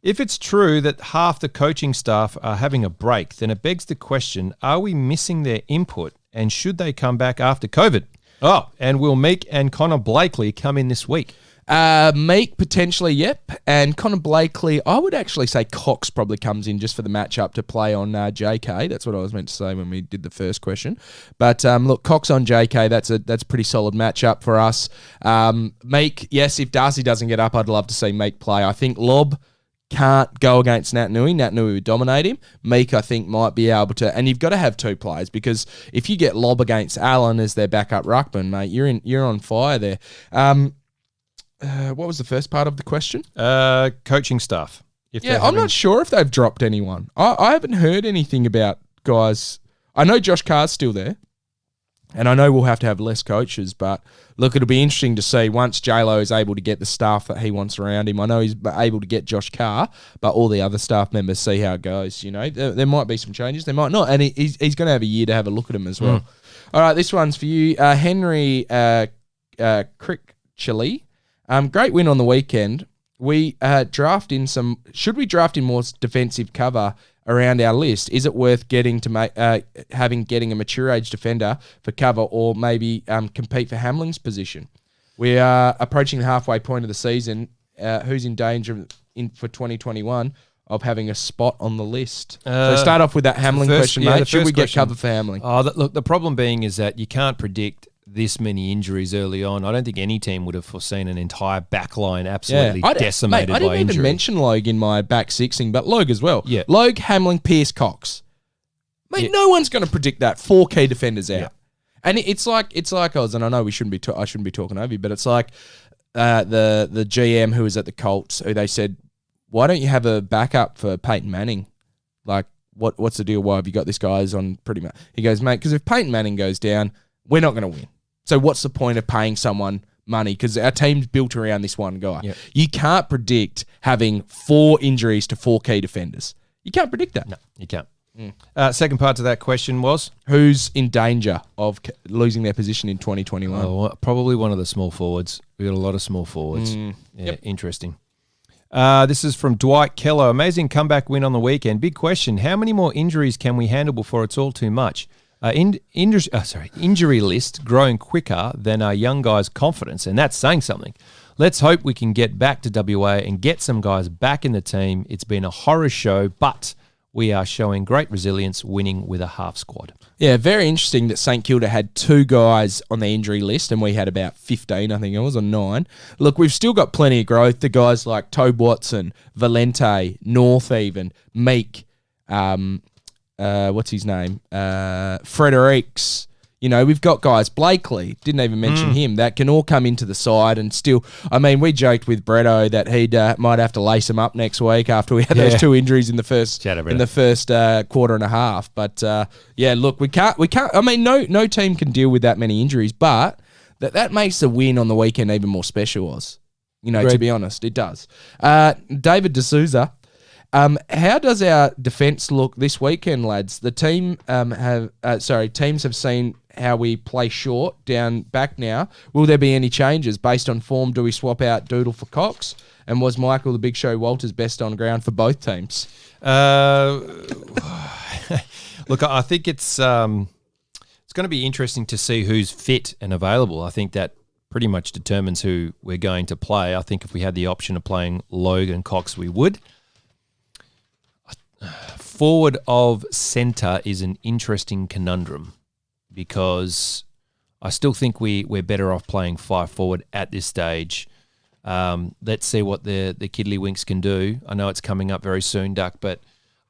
If it's true that half the coaching staff are having a break, then it begs the question, are we missing their input and should they come back after COVID? Oh, and will Meek and Connor Blakely come in this week? Meek potentially, yep. And Connor Blakely, I would actually say Cox probably comes in just for the matchup to play on JK. That's what I was meant to say when we did the first question. But look, Cox on JK, that's a pretty solid matchup for us. Meek, yes, if Darcy doesn't get up, I'd love to see Meek play. I think Lob can't go against Nat Nui. Nat Nui would dominate him. Meek, I think, might be able to. And you've got to have two players because if you get Lob against Allen as their backup ruckman, mate, you're on fire there. What was the first part of the question? Coaching staff. I'm not sure if they've dropped anyone. I haven't heard anything about guys. I know Josh Carr's still there, and I know we'll have to have less coaches, but look, it'll be interesting to see once J-Lo is able to get the staff that he wants around him. I know he's able to get Josh Carr, but all the other staff members see how it goes. There might be some changes. There might not, and he's going to have a year to have a look at him as well. All right, this one's for you. Henry Crickchilly. Great win on the weekend. We should we draft in more defensive cover around our list? Is it worth getting a mature age defender for cover or maybe compete for Hamling's position? We are approaching the halfway point of the season. Who's in danger for 2021 of having a spot on the list? So start off with that Hamling question, mate. Should we get cover for Hamling? Look, the problem being is that you can't predict this many injuries early on. I don't think any team would have foreseen an entire back line absolutely decimated by injury. I didn't even mention Logue in my back sixing, but Logue as well. Yeah. Logue, Hamling, Pierce, Cox. Mate, no one's going to predict that. 4 key defenders out. Yeah. And it's like and I know I shouldn't be talking over you, but it's like the GM who was at the Colts, who they said, why don't you have a backup for Peyton Manning? Like, what's the deal? Why have you got this guy's on pretty much? He goes, mate, because if Peyton Manning goes down, we're not going to win. So what's the point of paying someone money? Because our team's built around this one guy. Yep. You can't predict having 4 injuries to 4 key defenders. You can't predict that. No, you can't. Second part to that question was? Who's in danger of losing their position in 2021? Probably one of the small forwards. We got a lot of small forwards. Interesting. This is from Dwight Keller. Amazing comeback win on the weekend. Big question. How many more injuries can we handle before it's all too much? Injury list growing quicker than our young guys' confidence, and that's saying something. Let's hope we can get back to WA and get some guys back in the team. It's been a horror show, but we are showing great resilience, winning with a half squad. Yeah, very interesting that St Kilda had 2 guys on the injury list and we had about 15, I think it was, or 9. Look, we've still got plenty of growth. The guys like Tobe Watson, Valente, North even, Meek, what's his name? Fredericks. You know, we've got guys, Blakely, didn't even mention him, that can all come into the side and still, I mean, we joked with Bretto that he'd might have to lace him up next week after we had those 2 injuries in the first quarter and a half. But yeah, look, we can't, I mean, no team can deal with that many injuries, but that makes the win on the weekend even more special, you know, to be honest, it does. David D'Souza. How does our defence look this weekend, lads? The team teams have seen how we play short down back now. Will there be any changes based on form? Do we swap out Doodle for Cox? And was Michael the Big Show Walters best on ground for both teams? Look, I think it's going to be interesting to see who's fit and available. I think that pretty much determines who we're going to play. I think if we had the option of playing Logan Cox, we would. Forward of centre is an interesting conundrum because I still think we're better off playing 5 forward at this stage. Let's see what the Kiddlywinks can do. I know it's coming up very soon, Duck, but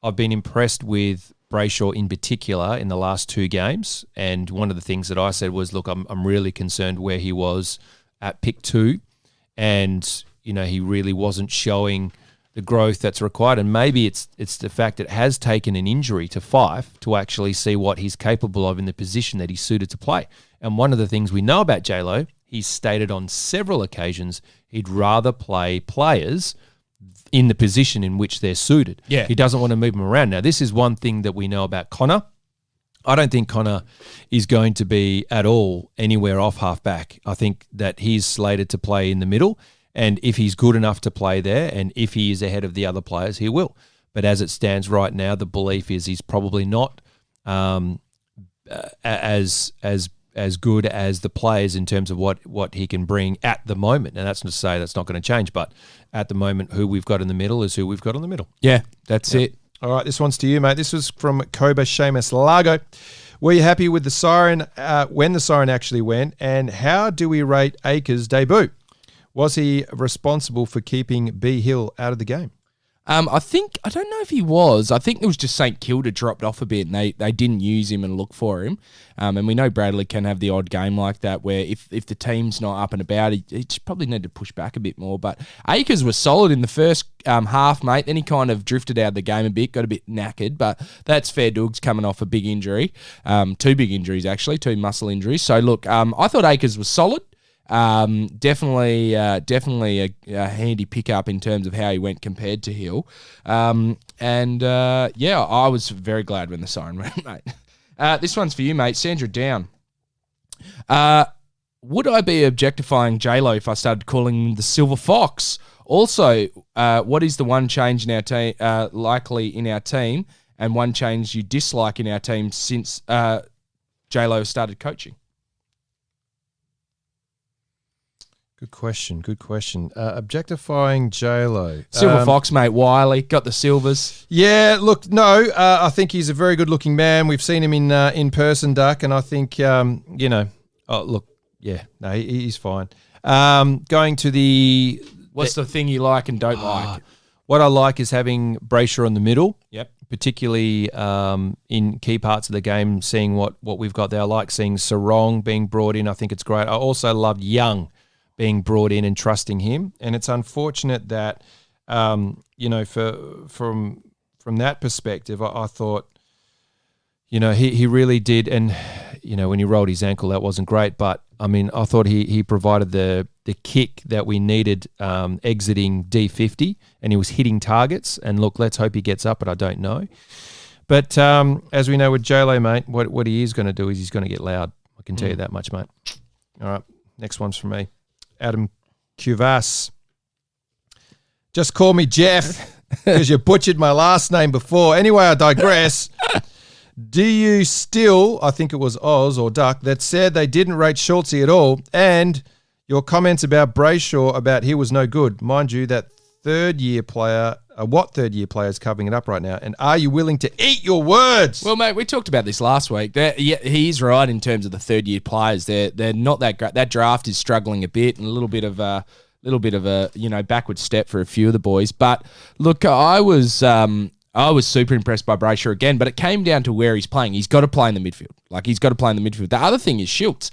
I've been impressed with Brayshaw in particular in the last 2 games. And one of the things that I said was, look, I'm really concerned where he was at pick 2. And, you know, he really wasn't showing the growth that's required, and maybe it's the fact that it has taken an injury to Fife to actually see what he's capable of in the position that he's suited to play. And one of the things we know about J-Lo, he's stated on several occasions he'd rather play players in the position in which they're suited. Yeah. He doesn't want to move them around. Now, this is one thing that we know about Connor. I don't think Connor is going to be at all anywhere off half-back. I think that he's slated to play in the middle. And if he's good enough to play there, and if he is ahead of the other players, he will. But as it stands right now, the belief is he's probably not as good as the players in terms of what he can bring at the moment. And that's not to say that's not going to change, but at the moment, who we've got in the middle is who we've got in the middle. Yeah, that's it. All right, this one's to you, mate. This was from Koba Seamus Largo. Were you happy with the siren when the siren actually went? And how do we rate Akers' debut? Was he responsible for keeping B Hill out of the game? I don't know if he was. I think it was just St Kilda dropped off a bit and they didn't use him and look for him. And we know Bradley can have the odd game like that where if the team's not up and about, he probably need to push back a bit more. But Akers was solid in the first half, mate. Then he kind of drifted out of the game a bit, got a bit knackered. But that's fair dugs coming off a big injury. 2 big injuries, actually, 2 muscle injuries. So, look, I thought Akers was solid. Definitely a handy pickup in terms of how he went compared to Hill. I was very glad when the siren went, mate. This one's for you, mate. Sandra Down. Would I be objectifying J-Lo if I started calling him the Silver Fox? Also, what is the one change in our team, likely in our team, and one change you dislike in our team since J-Lo started coaching? Good question. Objectifying J-Lo. Silver Fox, mate. Wiley. Got the silvers. Yeah, look, no, I think he's a very good-looking man. We've seen him in person, Duck, and I think, he's fine. Going to the... What's the thing you like and don't like? What I like is having Brayshaw in the middle. Yep. Particularly in key parts of the game, seeing what we've got there. I like seeing Sarong being brought in. I think it's great. I also loved Young being brought in and trusting him. And it's unfortunate that, from that perspective, I thought, he really did. And, when he rolled his ankle, that wasn't great. But, I thought he provided the kick that we needed exiting D50, and he was hitting targets. And, look, let's hope he gets up, but I don't know. But as we know with J-Lo, mate, what he is going to do is he's going to get loud. I can tell you that much, mate. All right, next one's from me. Adam Cuvas. Just call me Jeff because you butchered my last name before. Anyway, I digress. Do you still, I think it was Oz or Duck, that said they didn't rate Schultz at all, and your comments about Brayshaw about he was no good. Mind you, that third-year player, what third-year player is covering it up right now? And are you willing to eat your words? Well, mate, we talked about this last week. Yeah, he's right in terms of the third-year players. They're not that great. That draft is struggling a bit, and a little bit of a backward step for a few of the boys. But look, I was super impressed by Brayshaw again, but it came down to where he's playing. He's got to play in the midfield. The other thing is Schultz.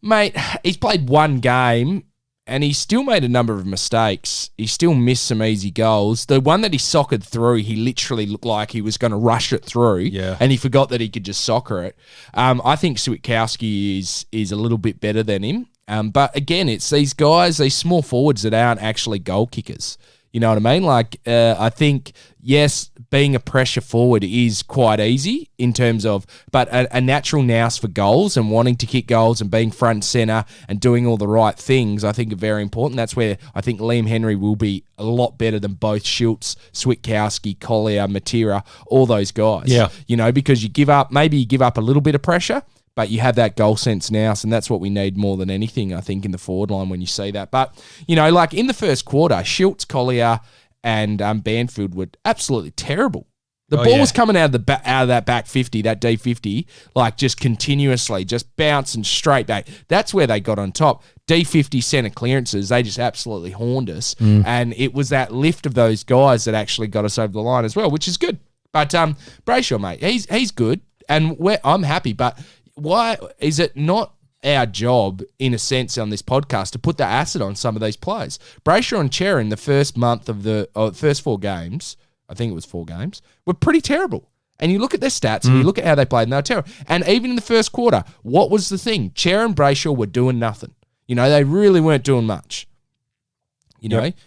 Mate, he's played one game and he still made a number of mistakes. He still missed some easy goals. The one that he soccered through, he literally looked like he was going to rush it through, and he forgot that he could just soccer it. I think Switkowski is a little bit better than him. But again, it's these guys, these small forwards that aren't actually goal kickers. You know what I mean? I think, yes, being a pressure forward is quite easy in terms of, but a natural nous for goals and wanting to kick goals and being front and centre and doing all the right things, I think are very important. That's where I think Liam Henry will be a lot better than both Schultz, Switkowski, Collier, Matera, all those guys. Yeah. Because you give up a little bit of pressure, but you have that goal sense now, and that's what we need more than anything, I think, in the forward line when you see that. But, in the first quarter, Schultz, Collier, and Banfield were absolutely terrible. The ball was coming out of that back 50, that D50, just continuously, just bouncing straight back. That's where they got on top. D50 centre clearances, they just absolutely horned us. And it was that lift of those guys that actually got us over the line as well, which is good. But Brayshaw, mate, he's good, and I'm happy, but why is it not our job, in a sense, on this podcast to put the acid on some of these players? Brayshaw and Cher in the first month of the first 4 games, I think it was 4 games, were pretty terrible. And you look at their stats and you look at how they played, and they were terrible. And even in the first quarter, what was the thing? Cher and Brayshaw were doing nothing. They really weren't doing much.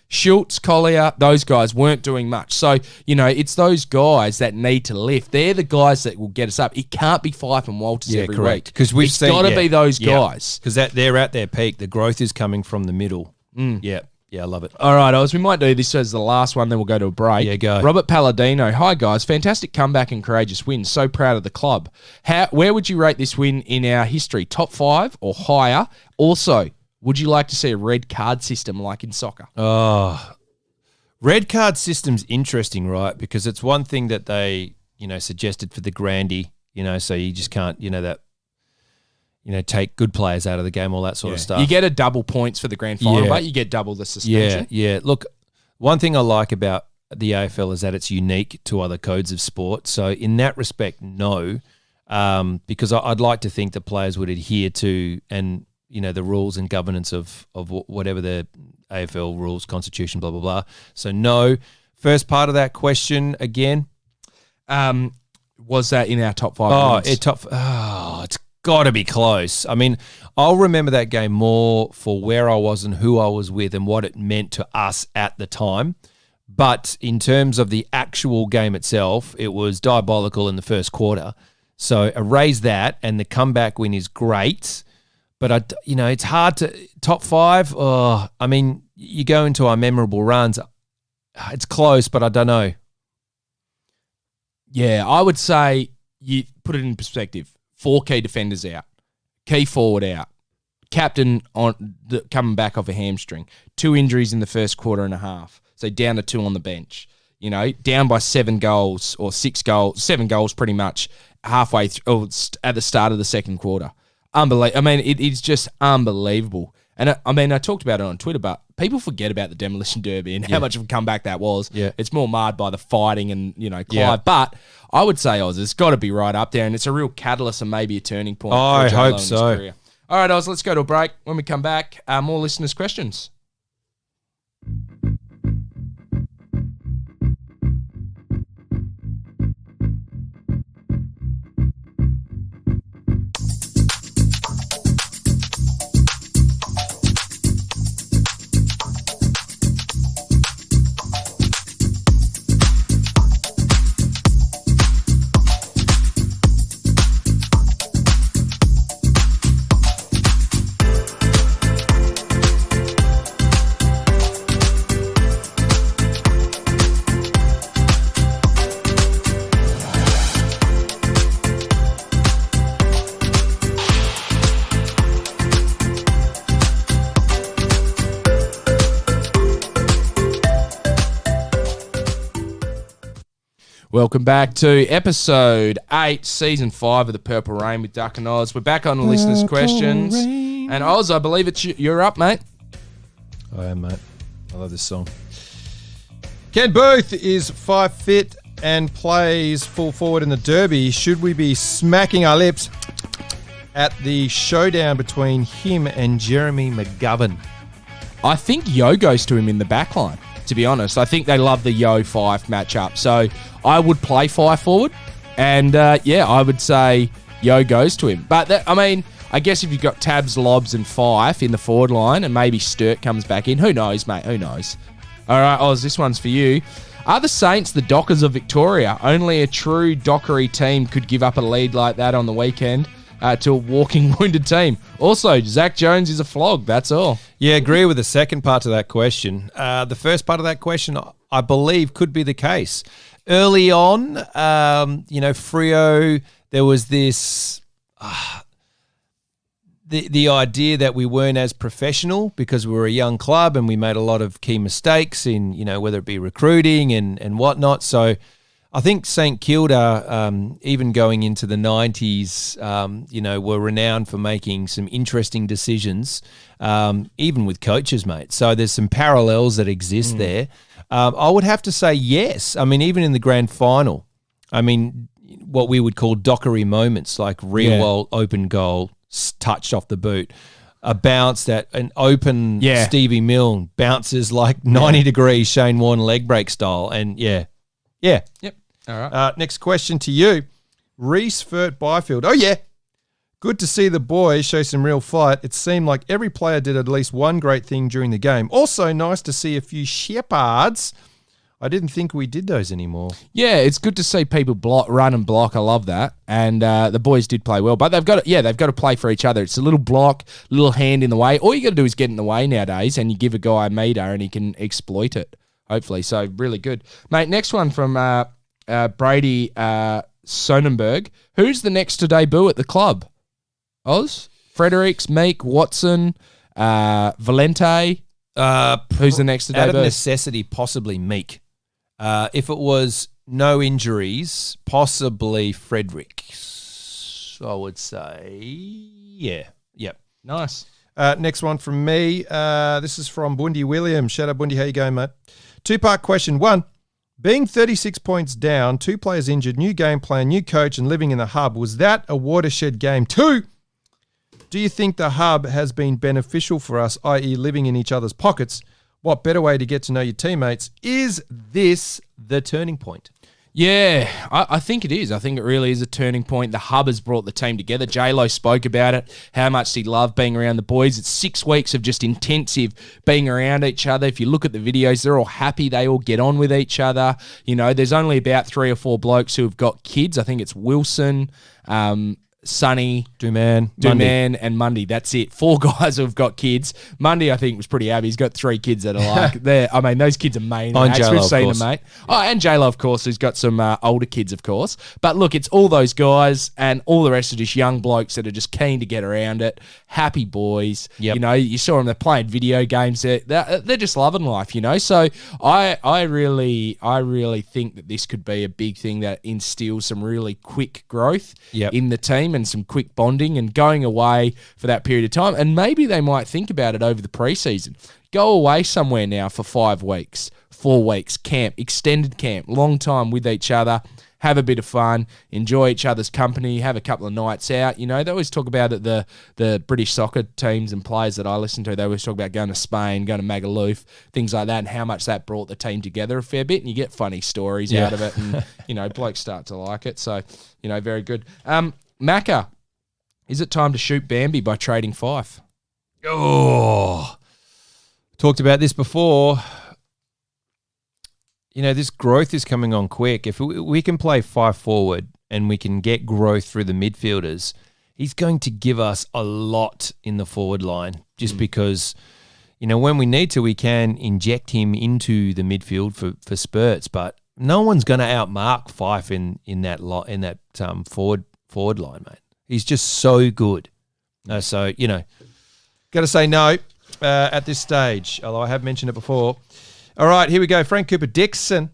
Schultz, Collier, those guys weren't doing much. So, it's those guys that need to lift. They're the guys that will get us up. It can't be Fife and Walters every week. Because it's got to be those guys. Because they're at their peak. The growth is coming from the middle. Yeah, I love it. All right, Oz, we might do this as the last one, then we'll go to a break. Yeah, go. Robert Palladino. Hi, guys. Fantastic comeback and courageous win. So proud of the club. Where would you rate this win in our history? Top 5 or higher? Also, would you like to see a red card system like in soccer? Oh, red card system's interesting, right? Because it's one thing that they, suggested for the Grandy, so you just can't, take good players out of the game, all that sort of stuff. You get a double points for the grand final, but you get double the suspension. Yeah. Look, one thing I like about the AFL is that it's unique to other codes of sport. So in that respect, no, because I'd like to think that players would adhere to the rules and governance of whatever the AFL rules, constitution, blah, blah, blah. So no. First part of that question again. Was that in our top 5 wins? It's got to be close. I mean, I'll remember that game more for where I was and who I was with and what it meant to us at the time. But in terms of the actual game itself, it was diabolical in the first quarter. So erase that, and the comeback win is great. But, it's hard to – top 5, you go into our memorable runs. It's close, but I don't know. Yeah, I would say you put it in perspective. 4 key defenders out. Key forward out. Captain coming back off a hamstring. 2 injuries in the first quarter and a half. So down to 2 on the bench. Down by 7 goals or 6 goals. 7 goals pretty much halfway through, at the start of the second quarter. Unbelievable. It's just unbelievable. And I talked about it on Twitter, but people forget about the Demolition Derby and how much of a comeback that was. Yeah. It's more marred by the fighting and, Clive. Yeah. But I would say, Oz, it's got to be right up there, and it's a real catalyst and maybe a turning point. I hope so. All right, Oz, let's go to a break. When we come back, more listeners' questions. Welcome back to episode 8, season 5 of the Purple Rain with Duck and Oz. We're back on the listeners' questions. Rain. And Oz, I believe you're up, mate. I am, mate. I love this song. Ken Booth is 5 fit and plays full forward in the Derby. Should we be smacking our lips at the showdown between him and Jeremy McGovern? I think Yo goes to him in the back line, to be honest. I think they love the Yo Fife matchup. So I would play Fife forward. And, I would say Yo goes to him. But, I guess if you've got Tabs, Lobs and Fife in the forward line and maybe Sturt comes back in, who knows, mate? Who knows? All right, Oz, this one's for you. Are the Saints the Dockers of Victoria? Only a true Dockery team could give up a lead like that on the weekend to a walking wounded team. Also, Zach Jones is a flog. That's all. Yeah, agree with the second part of that question. The first part of that question, I believe, could be the case. Early on, Freo, there was this... The idea that we weren't as professional because we were a young club and we made a lot of key mistakes in, whether it be recruiting and whatnot. So I think St Kilda, even going into the 90s, were renowned for making some interesting decisions, even with coaches, mate. So there's some parallels that exist there. I would have to say yes. Even in the grand final, what we would call Dockery moments, like Riewoldt open goal, touched off the boot, a bounce that an open Stevie Milne bounces like 90 degrees Shane Warne leg break style. And Yep. All right. Next question to you. Reece Furt Byfield. Oh, yeah. Good to see the boys show some real fight. It seemed like every player did at least one great thing during the game. Also nice to see a few shepherds. I didn't think we did those anymore. Yeah, it's good to see people run and block. I love that. And the boys did play well. But they've got to play for each other. It's a little block, little hand in the way. All you got to do is get in the way nowadays and you give a guy a meter and he can exploit it, hopefully. So really good. Mate, next one from Brady Sonnenberg. Who's the next to debut at the club? Oz? Fredericks, Meek, Watson, Valente. Who's the next to debut? Out of necessity, possibly Meek. If it was no injuries, possibly Fredericks, I would say. Yeah. Yep. Nice. Next one from me. This is from Bundy Williams. Shout out, Bundy. How you going, mate? 2-part question. 1, being 36 points down, 2 players injured, new game plan, new coach, and living in the hub, was that a watershed game? 2, do you think the hub has been beneficial for us, i.e. living in each other's pockets? What better way to get to know your teammates? Is this the turning point? Yeah, I think it is. I think it really is a turning point. The hub has brought the team together. J-Lo spoke about it, how much he loved being around the boys. It's 6 weeks of just intensive being around each other. If you look at the videos, they're all happy. They all get on with each other. There's only about 3 or 4 blokes who have got kids. I think it's Wilson, Sonny, Duman, and Mundy. That's it. 4 guys who have got kids. Mundy, I think, was pretty happy. He's got 3 kids that are like, those kids are maniacs. We've seen them, mate. Oh, and J-Lo, of course, who's got some older kids, of course. But look, it's all those guys and all the rest are just young blokes that are just keen to get around it. Happy boys. Yep. You saw them, they're playing video games. They're just loving life, So I really think that this could be a big thing that instills some really quick growth in the team and some quick bonding and going away for that period of time. And maybe they might think about it over the preseason. Go away somewhere now for 5 weeks, 4 weeks, camp, extended camp, long time with each other, have a bit of fun, enjoy each other's company, have a couple of nights out. They always talk about it, the British soccer teams and players that I listen to, they always talk about going to Spain, going to Magaluf, things like that, and how much that brought the team together a fair bit, and you get funny stories out of it, and, blokes start to like it. So, very good. Macca, is it time to shoot Bambi by trading Fife? Oh, talked about this before. This growth is coming on quick. If we can play Fife forward and we can get growth through the midfielders, he's going to give us a lot in the forward line just because, when we need to, we can inject him into the midfield for spurts, but no one's going to outmark Fife in that forward line, mate. He's just so good. Got to say no at this stage, although I have mentioned it before. All right, here we go. Frank Cooper Dixon.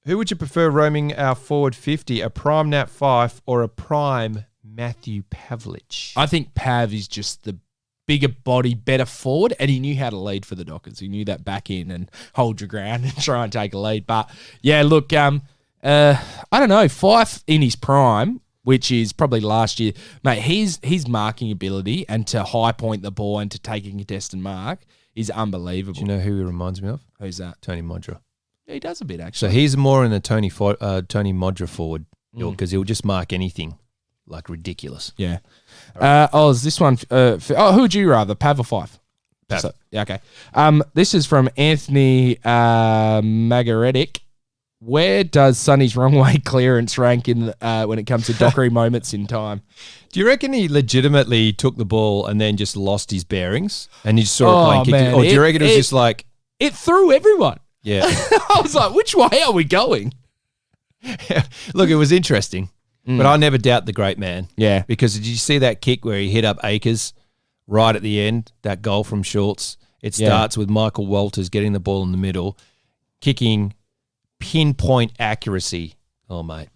Who would you prefer roaming our forward 50, a prime Nat Fyfe or a prime Matthew Pavlich? I think Pav is just the bigger body, better forward, and he knew how to lead for the Dockers. He knew that back in and hold your ground and try and take a lead. But, yeah, look, I don't know. Fyfe in his prime, which is probably last year, mate, his marking ability and to high point the ball and to take a contested mark is unbelievable. Do you know who he reminds me of? Who's that? Tony Modra. Yeah, he does a bit, So actually. he's more in the Tony Modra forward because he'll just mark anything like ridiculous. Yeah. Is this one? Who would you rather, Pav or Fyfe? Pav. So, yeah, okay. This is from Anthony Magaretic. Where does Sonny's wrong way clearance rank in when it comes to Dockery moments in time? Do you reckon he legitimately took the ball and then just lost his bearings and he just saw it playing kick? Man, Or do you reckon it was just like, It threw everyone. yeah. I was like, which way are we going? Look, it was interesting, but I never doubt the great man. Yeah. Because did you see that kick where he hit up Akers right at the end, that goal from Schultz? It starts with Michael Walters getting the ball in the middle, kicking pinpoint accuracy. Oh, mate.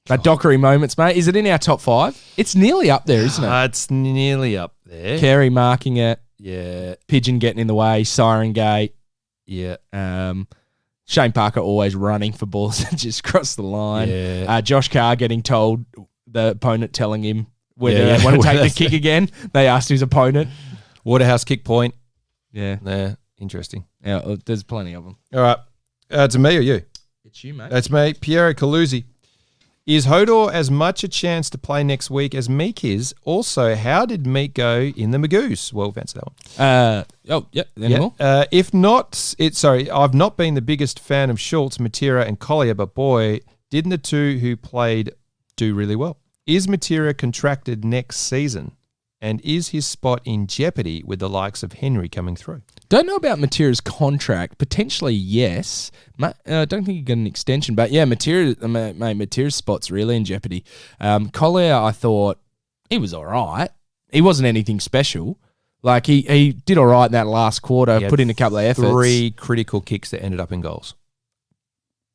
But Dockery moments, mate. Is it in our top 5? It's nearly up there, isn't it? It's nearly up there. Carey marking it. Yeah. Pigeon getting in the way. Siren Gate. Yeah. Shane Parker always running for balls that just cross the line. Yeah. Josh Carr getting told, the opponent telling him whether Yeah, they want to take the that's kick again. They asked his opponent. Waterhouse kick point. Yeah. Yeah. Interesting. Yeah, there's plenty of them. All right. To me or you? It's you, mate. That's me. Piero Caluzzi. Is Hodor as much a chance to play next week as Meek is? Also, how did Meek go in the Magoos? Well, we've answered that one. Any more? If not, I've not been the biggest fan of Schultz, Matera, and Collier, but boy, didn't the two who played do really well. Is Matera contracted next season? And is his spot in jeopardy with the likes of Henry coming through? Don't know about Matera's contract. Potentially, yes. I don't think he got an extension. But yeah, Matera's spot's really in jeopardy. Collier, I thought he was all right. He wasn't anything special. Like, he did all right in that last quarter, He had put in a couple of efforts. 3 critical kicks that ended up in goals.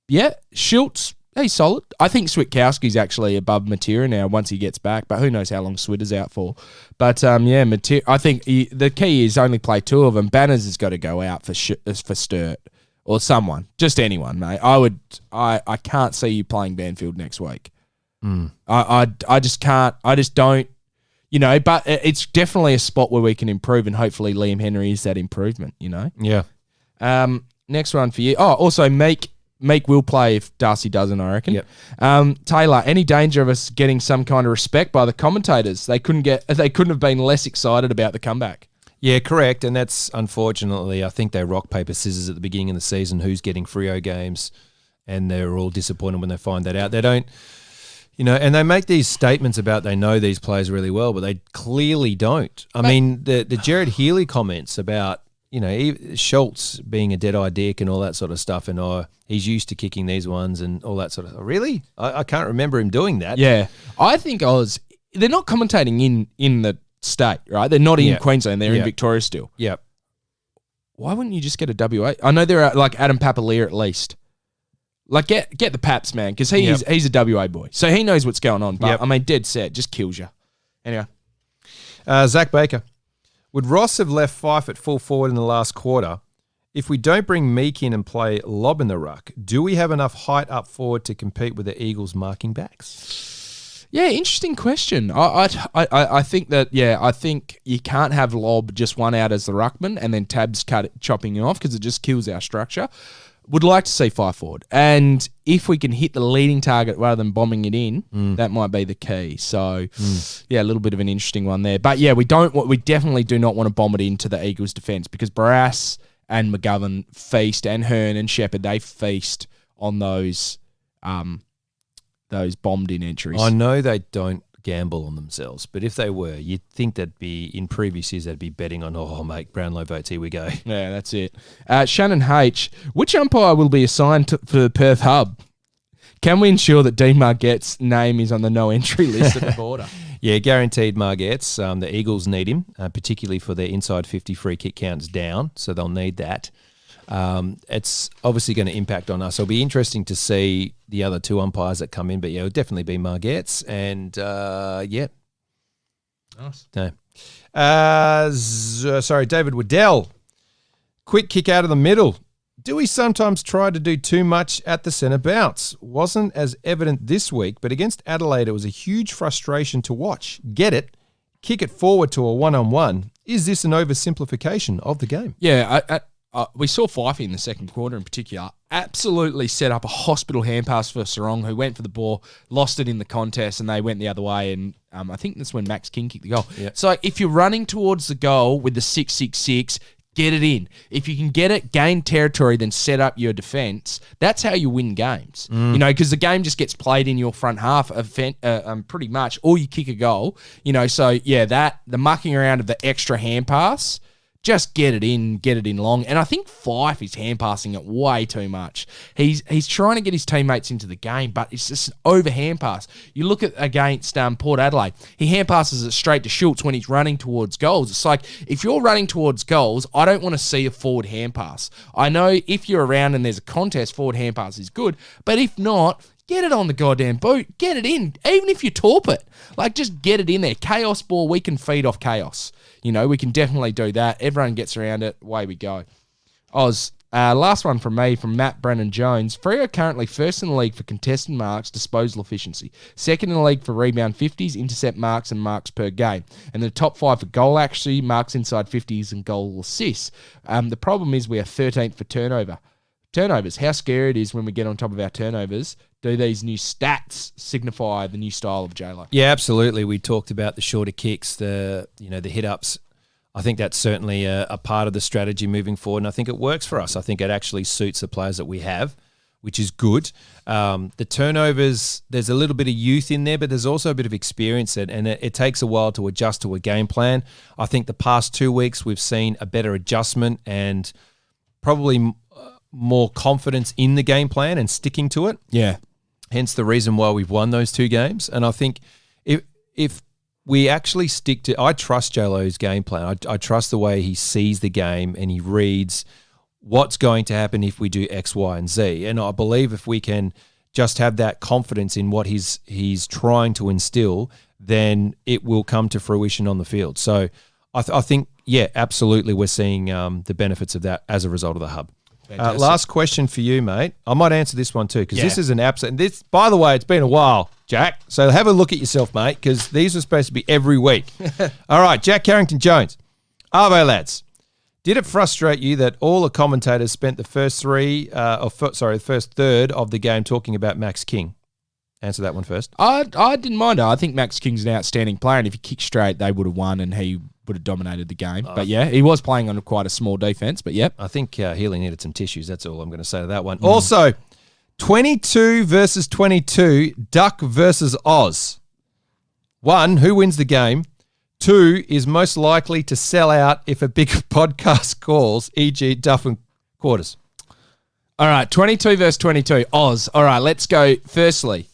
Yeah, Schultz, he's solid. I think Switkowski's actually above Matera now once he gets back, but who knows how long Swit is out for. But Matera, I think the key is only play 2 of them. Banners has got to go out for Sturt or someone, just anyone, mate. I can't see you playing Banfield next week. I just can't. I just don't. But it's definitely a spot where we can improve, and hopefully Liam Henry is that improvement. Yeah. Next one for you. Oh, also Meek will play if Darcy doesn't, I reckon. Yep. Taylor, any danger of us getting some kind of respect by the commentators? They couldn't have been less excited about the comeback. Yeah, correct. And that's unfortunately, I think they rock, paper, scissors at the beginning of the season, who's getting Freo games, and they're all disappointed when they find that out. They don't, and they make these statements about they know these players really well, but they clearly don't. I mean, the Jared Healy comments about, Schultz being a dead-eye dick and all that sort of stuff, and he's used to kicking these ones and all that sort of stuff. Really? I can't remember him doing that. Yeah. I think they're not commentating in the state, right? They're not in Queensland. They're in Victoria still. Yep. Why wouldn't you just get a WA? I know there are like Adam Papalier at least. Like get the Paps, man, because he's a WA boy. So he knows what's going on. But I mean, dead set, just kills you. Anyway. Zach Baker. Would Ross have left Fyfe at full forward in the last quarter? If we don't bring Meek in and play Lob in the ruck, do we have enough height up forward to compete with the Eagles marking backs? Yeah, interesting question. I think that, I think you can't have Lob just one out as the ruckman and then Tabs chopping off because it just kills our structure. Would like to see Fyfe forward. And if we can hit the leading target rather than bombing it in, that might be the key. So, a little bit of an interesting one there. But we definitely do not want to bomb it into the Eagles' defence because Barras and McGovern feast, and Hearn and Shepherd, they feast on those bombed in entries. I know they don't gamble on themselves, but if they were, you'd think that'd be, in previous years, they'd be betting on, mate, Brownlow votes, here we go. Yeah, that's it. Shannon H, which umpire will be assigned for the Perth Hub? Can we ensure that Dean Margette's name is on the no entry list at the border? Yeah, guaranteed Margette's. The Eagles need him, particularly for their inside 50 free kick counts down, so they'll need that. It's obviously going to impact on us. It'll be interesting to see the other two umpires that come in, but yeah, it'll definitely be Margette's and yeah. Nice. No. David Waddell. Quick kick out of the middle. Do we sometimes try to do too much at the centre bounce? Wasn't as evident this week, but against Adelaide, it was a huge frustration to watch. Get it? Kick it forward to a one-on-one. Is this an oversimplification of the game? Yeah, we saw Fifey in the second quarter in particular absolutely set up a hospital hand pass for Sarong, who went for the ball, lost it in the contest, and they went the other way. And I think that's when Max King kicked the goal. Yeah. So if you're running towards the goal with the 6-6-6, get it in. If you can get it, gain territory, then set up your defence, that's how you win games. You know, because the game just gets played in your front half pretty much, or you kick a goal. You know, so yeah, the mucking around of the extra hand pass, just get it in long. And I think Fife is hand passing it way too much. He's trying to get his teammates into the game, but it's just an over hand pass. You look at against Port Adelaide, he hand passes it straight to Schultz when he's running towards goals. It's like, if you're running towards goals, I don't want to see a forward hand pass. I know if you're around and there's a contest, forward hand pass is good, but if not, get it on the goddamn boot. Get it in. Even if you torp it. Like, just get it in there. Chaos ball, we can feed off chaos. You know, we can definitely do that. Everyone gets around it. Away we go. Oz, last one from me, from Matt Brennan Jones. Freo currently first in the league for contested marks, disposal efficiency. Second in the league for rebound 50s, intercept marks, and marks per game. And the top 5 for goal accuracy, marks inside 50s, and goal assists. The problem is we are 13th for turnovers. How scary it is when we get on top of our turnovers. Do these new stats signify the new style of J-Lo? Yeah, absolutely. We talked about the shorter kicks, the hit-ups. I think that's certainly a part of the strategy moving forward, and I think it works for us. I think it actually suits the players that we have, which is good. The turnovers, there's a little bit of youth in there, but there's also a bit of experience, and it takes a while to adjust to a game plan. I think the past 2 weeks we've seen a better adjustment and probably more confidence in the game plan and sticking to it. Yeah. Hence the reason why we've won those 2 games. And I think if we actually stick to... I trust J-Lo's game plan. I trust the way he sees the game and he reads what's going to happen if we do X, Y, and Z. And I believe if we can just have that confidence in what he's trying to instill, then it will come to fruition on the field. So I think, yeah, absolutely we're seeing the benefits of that as a result of the hub. Last question for you, mate. I might answer this one too, because this is an absolute... This, by the way, it's been a while, Jack. So have a look at yourself, mate, because these are supposed to be every week. All right, Jack Carrington-Jones. Arvo, lads. Did it frustrate you that all the commentators spent the first the first third of the game talking about Max King? Answer that one first. I didn't mind it. I think Max King's an outstanding player, and if he kicked straight, they would have won, and he would have dominated the game. But yeah, he was playing on quite a small defense, but yep. I think Healy needed some tissues. That's all I'm going to say to that one. Also, 22 versus 22, Duck versus Oz. 1, who wins the game? 2, is most likely to sell out if a big podcast calls, e.g. Duff and Quarters. All right, 22 versus 22, Oz. All right, let's go. Firstly,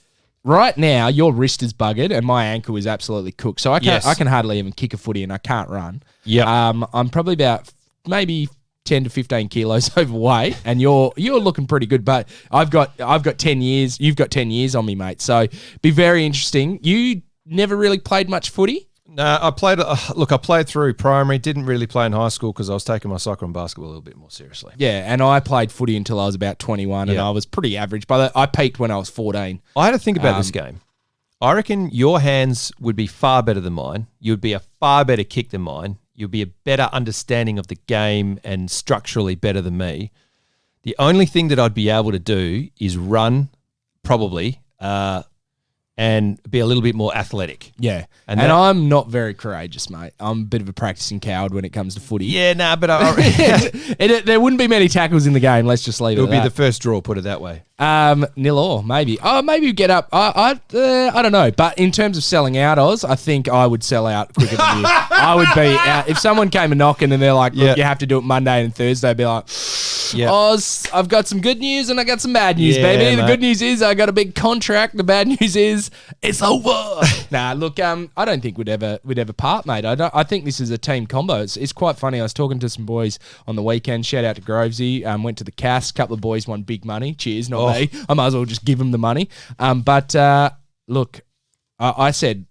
right now, your wrist is buggered and my ankle is absolutely cooked. So I can hardly even kick a footy and I can't run. Yeah. I'm probably about maybe 10 to 15 kilos overweight, and you're looking pretty good. But I've got 10 years. You've got 10 years on me, mate. So be very interesting. You never really played much footy? No, I played through primary, didn't really play in high school because I was taking my soccer and basketball a little bit more seriously. Yeah, and I played footy until I was about 21, and I was pretty average. But I peaked when I was 14. I had to think about this game. I reckon your hands would be far better than mine. You'd be a far better kick than mine. You'd be a better understanding of the game and structurally better than me. The only thing that I'd be able to do is run, probably, and be a little bit more athletic. Yeah. And I'm not very courageous, mate. I'm a bit of a practicing coward when it comes to footy. Yeah, nah, but there wouldn't be many tackles in the game. Let's just leave it at that. It would be the first draw, put it that way. 0-0, maybe. Oh, maybe we get up. I don't know. But in terms of selling out, Oz, I think I would sell out quicker than you. I would be out. If someone came and knocking and they're like, look, you have to do it Monday and Thursday, I'd be like, Oz, I've got some good news and I got some bad news, baby. Mate. The good news is I got a big contract. The bad news is boys. It's over. Nah, look, I don't think we'd ever part, mate. I think this is a team combo. It's quite funny. I was talking to some boys on the weekend. Shout out to Grovesy. Went to the Cass. A couple of boys won big money. Cheers, not me. I might as well just give them the money. But look, I said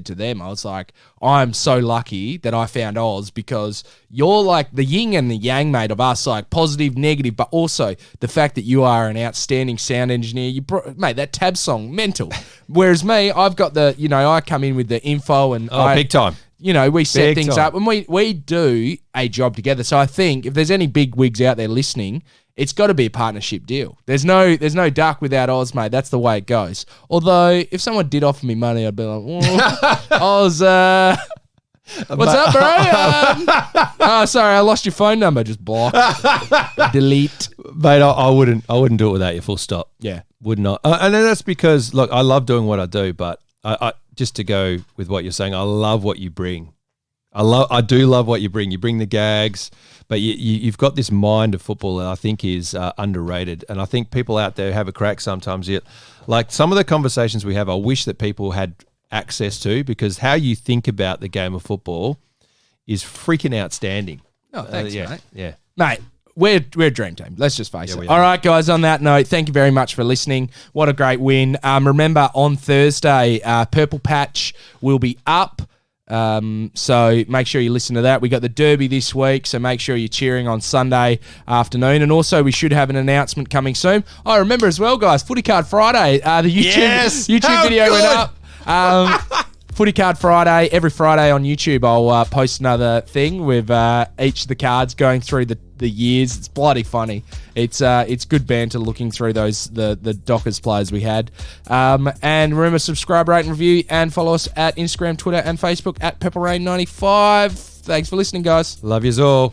to them, I was like, I'm so lucky that I found Oz because you're like the yin and the yang, mate, of us, like positive, negative, but also the fact that you are an outstanding sound engineer. Mate, that tab song, mental. Whereas me, I've got the, I come in with the info and big time. We set Big things time. up and we do a job together. So I think if there's any big wigs out there listening, it's got to be a partnership deal. There's no duck without Oz, mate. That's the way it goes. Although, if someone did offer me money, I'd be like, Oz, what's up, bro? Oh, sorry, I lost your phone number. Just block, delete. Mate, I wouldn't do it without you. Full stop. Yeah, would not. And then that's because, look, I love doing what I do, but I just to go with what you're saying, I love what you bring. I do love what you bring. You bring the gags, but you've got this mind of football that I think is underrated. And I think people out there have a crack sometimes. Like some of the conversations we have, I wish that people had access to, because how you think about the game of football is freaking outstanding. Oh, thanks, yeah, mate. Yeah. Mate, we're a dream team. Let's just face it. we All are. right, guys, on that note, thank you very much for listening. What a great win. Remember, on Thursday, Purple Patch will be up. So make sure you listen to that. We got the Derby this week, so make sure you're cheering on Sunday afternoon. And also, we should have an announcement coming soon. I remember as well, guys, Footy Card Friday. The YouTube video went up. Footy Card Friday, every Friday on YouTube, I'll post another thing with each of the cards going through the years. It's bloody funny. It's good banter looking through the Dockers players we had. And remember, subscribe, rate, and review, and follow us at Instagram, Twitter, and Facebook at PurpleRain95. Thanks for listening, guys. Love yous all.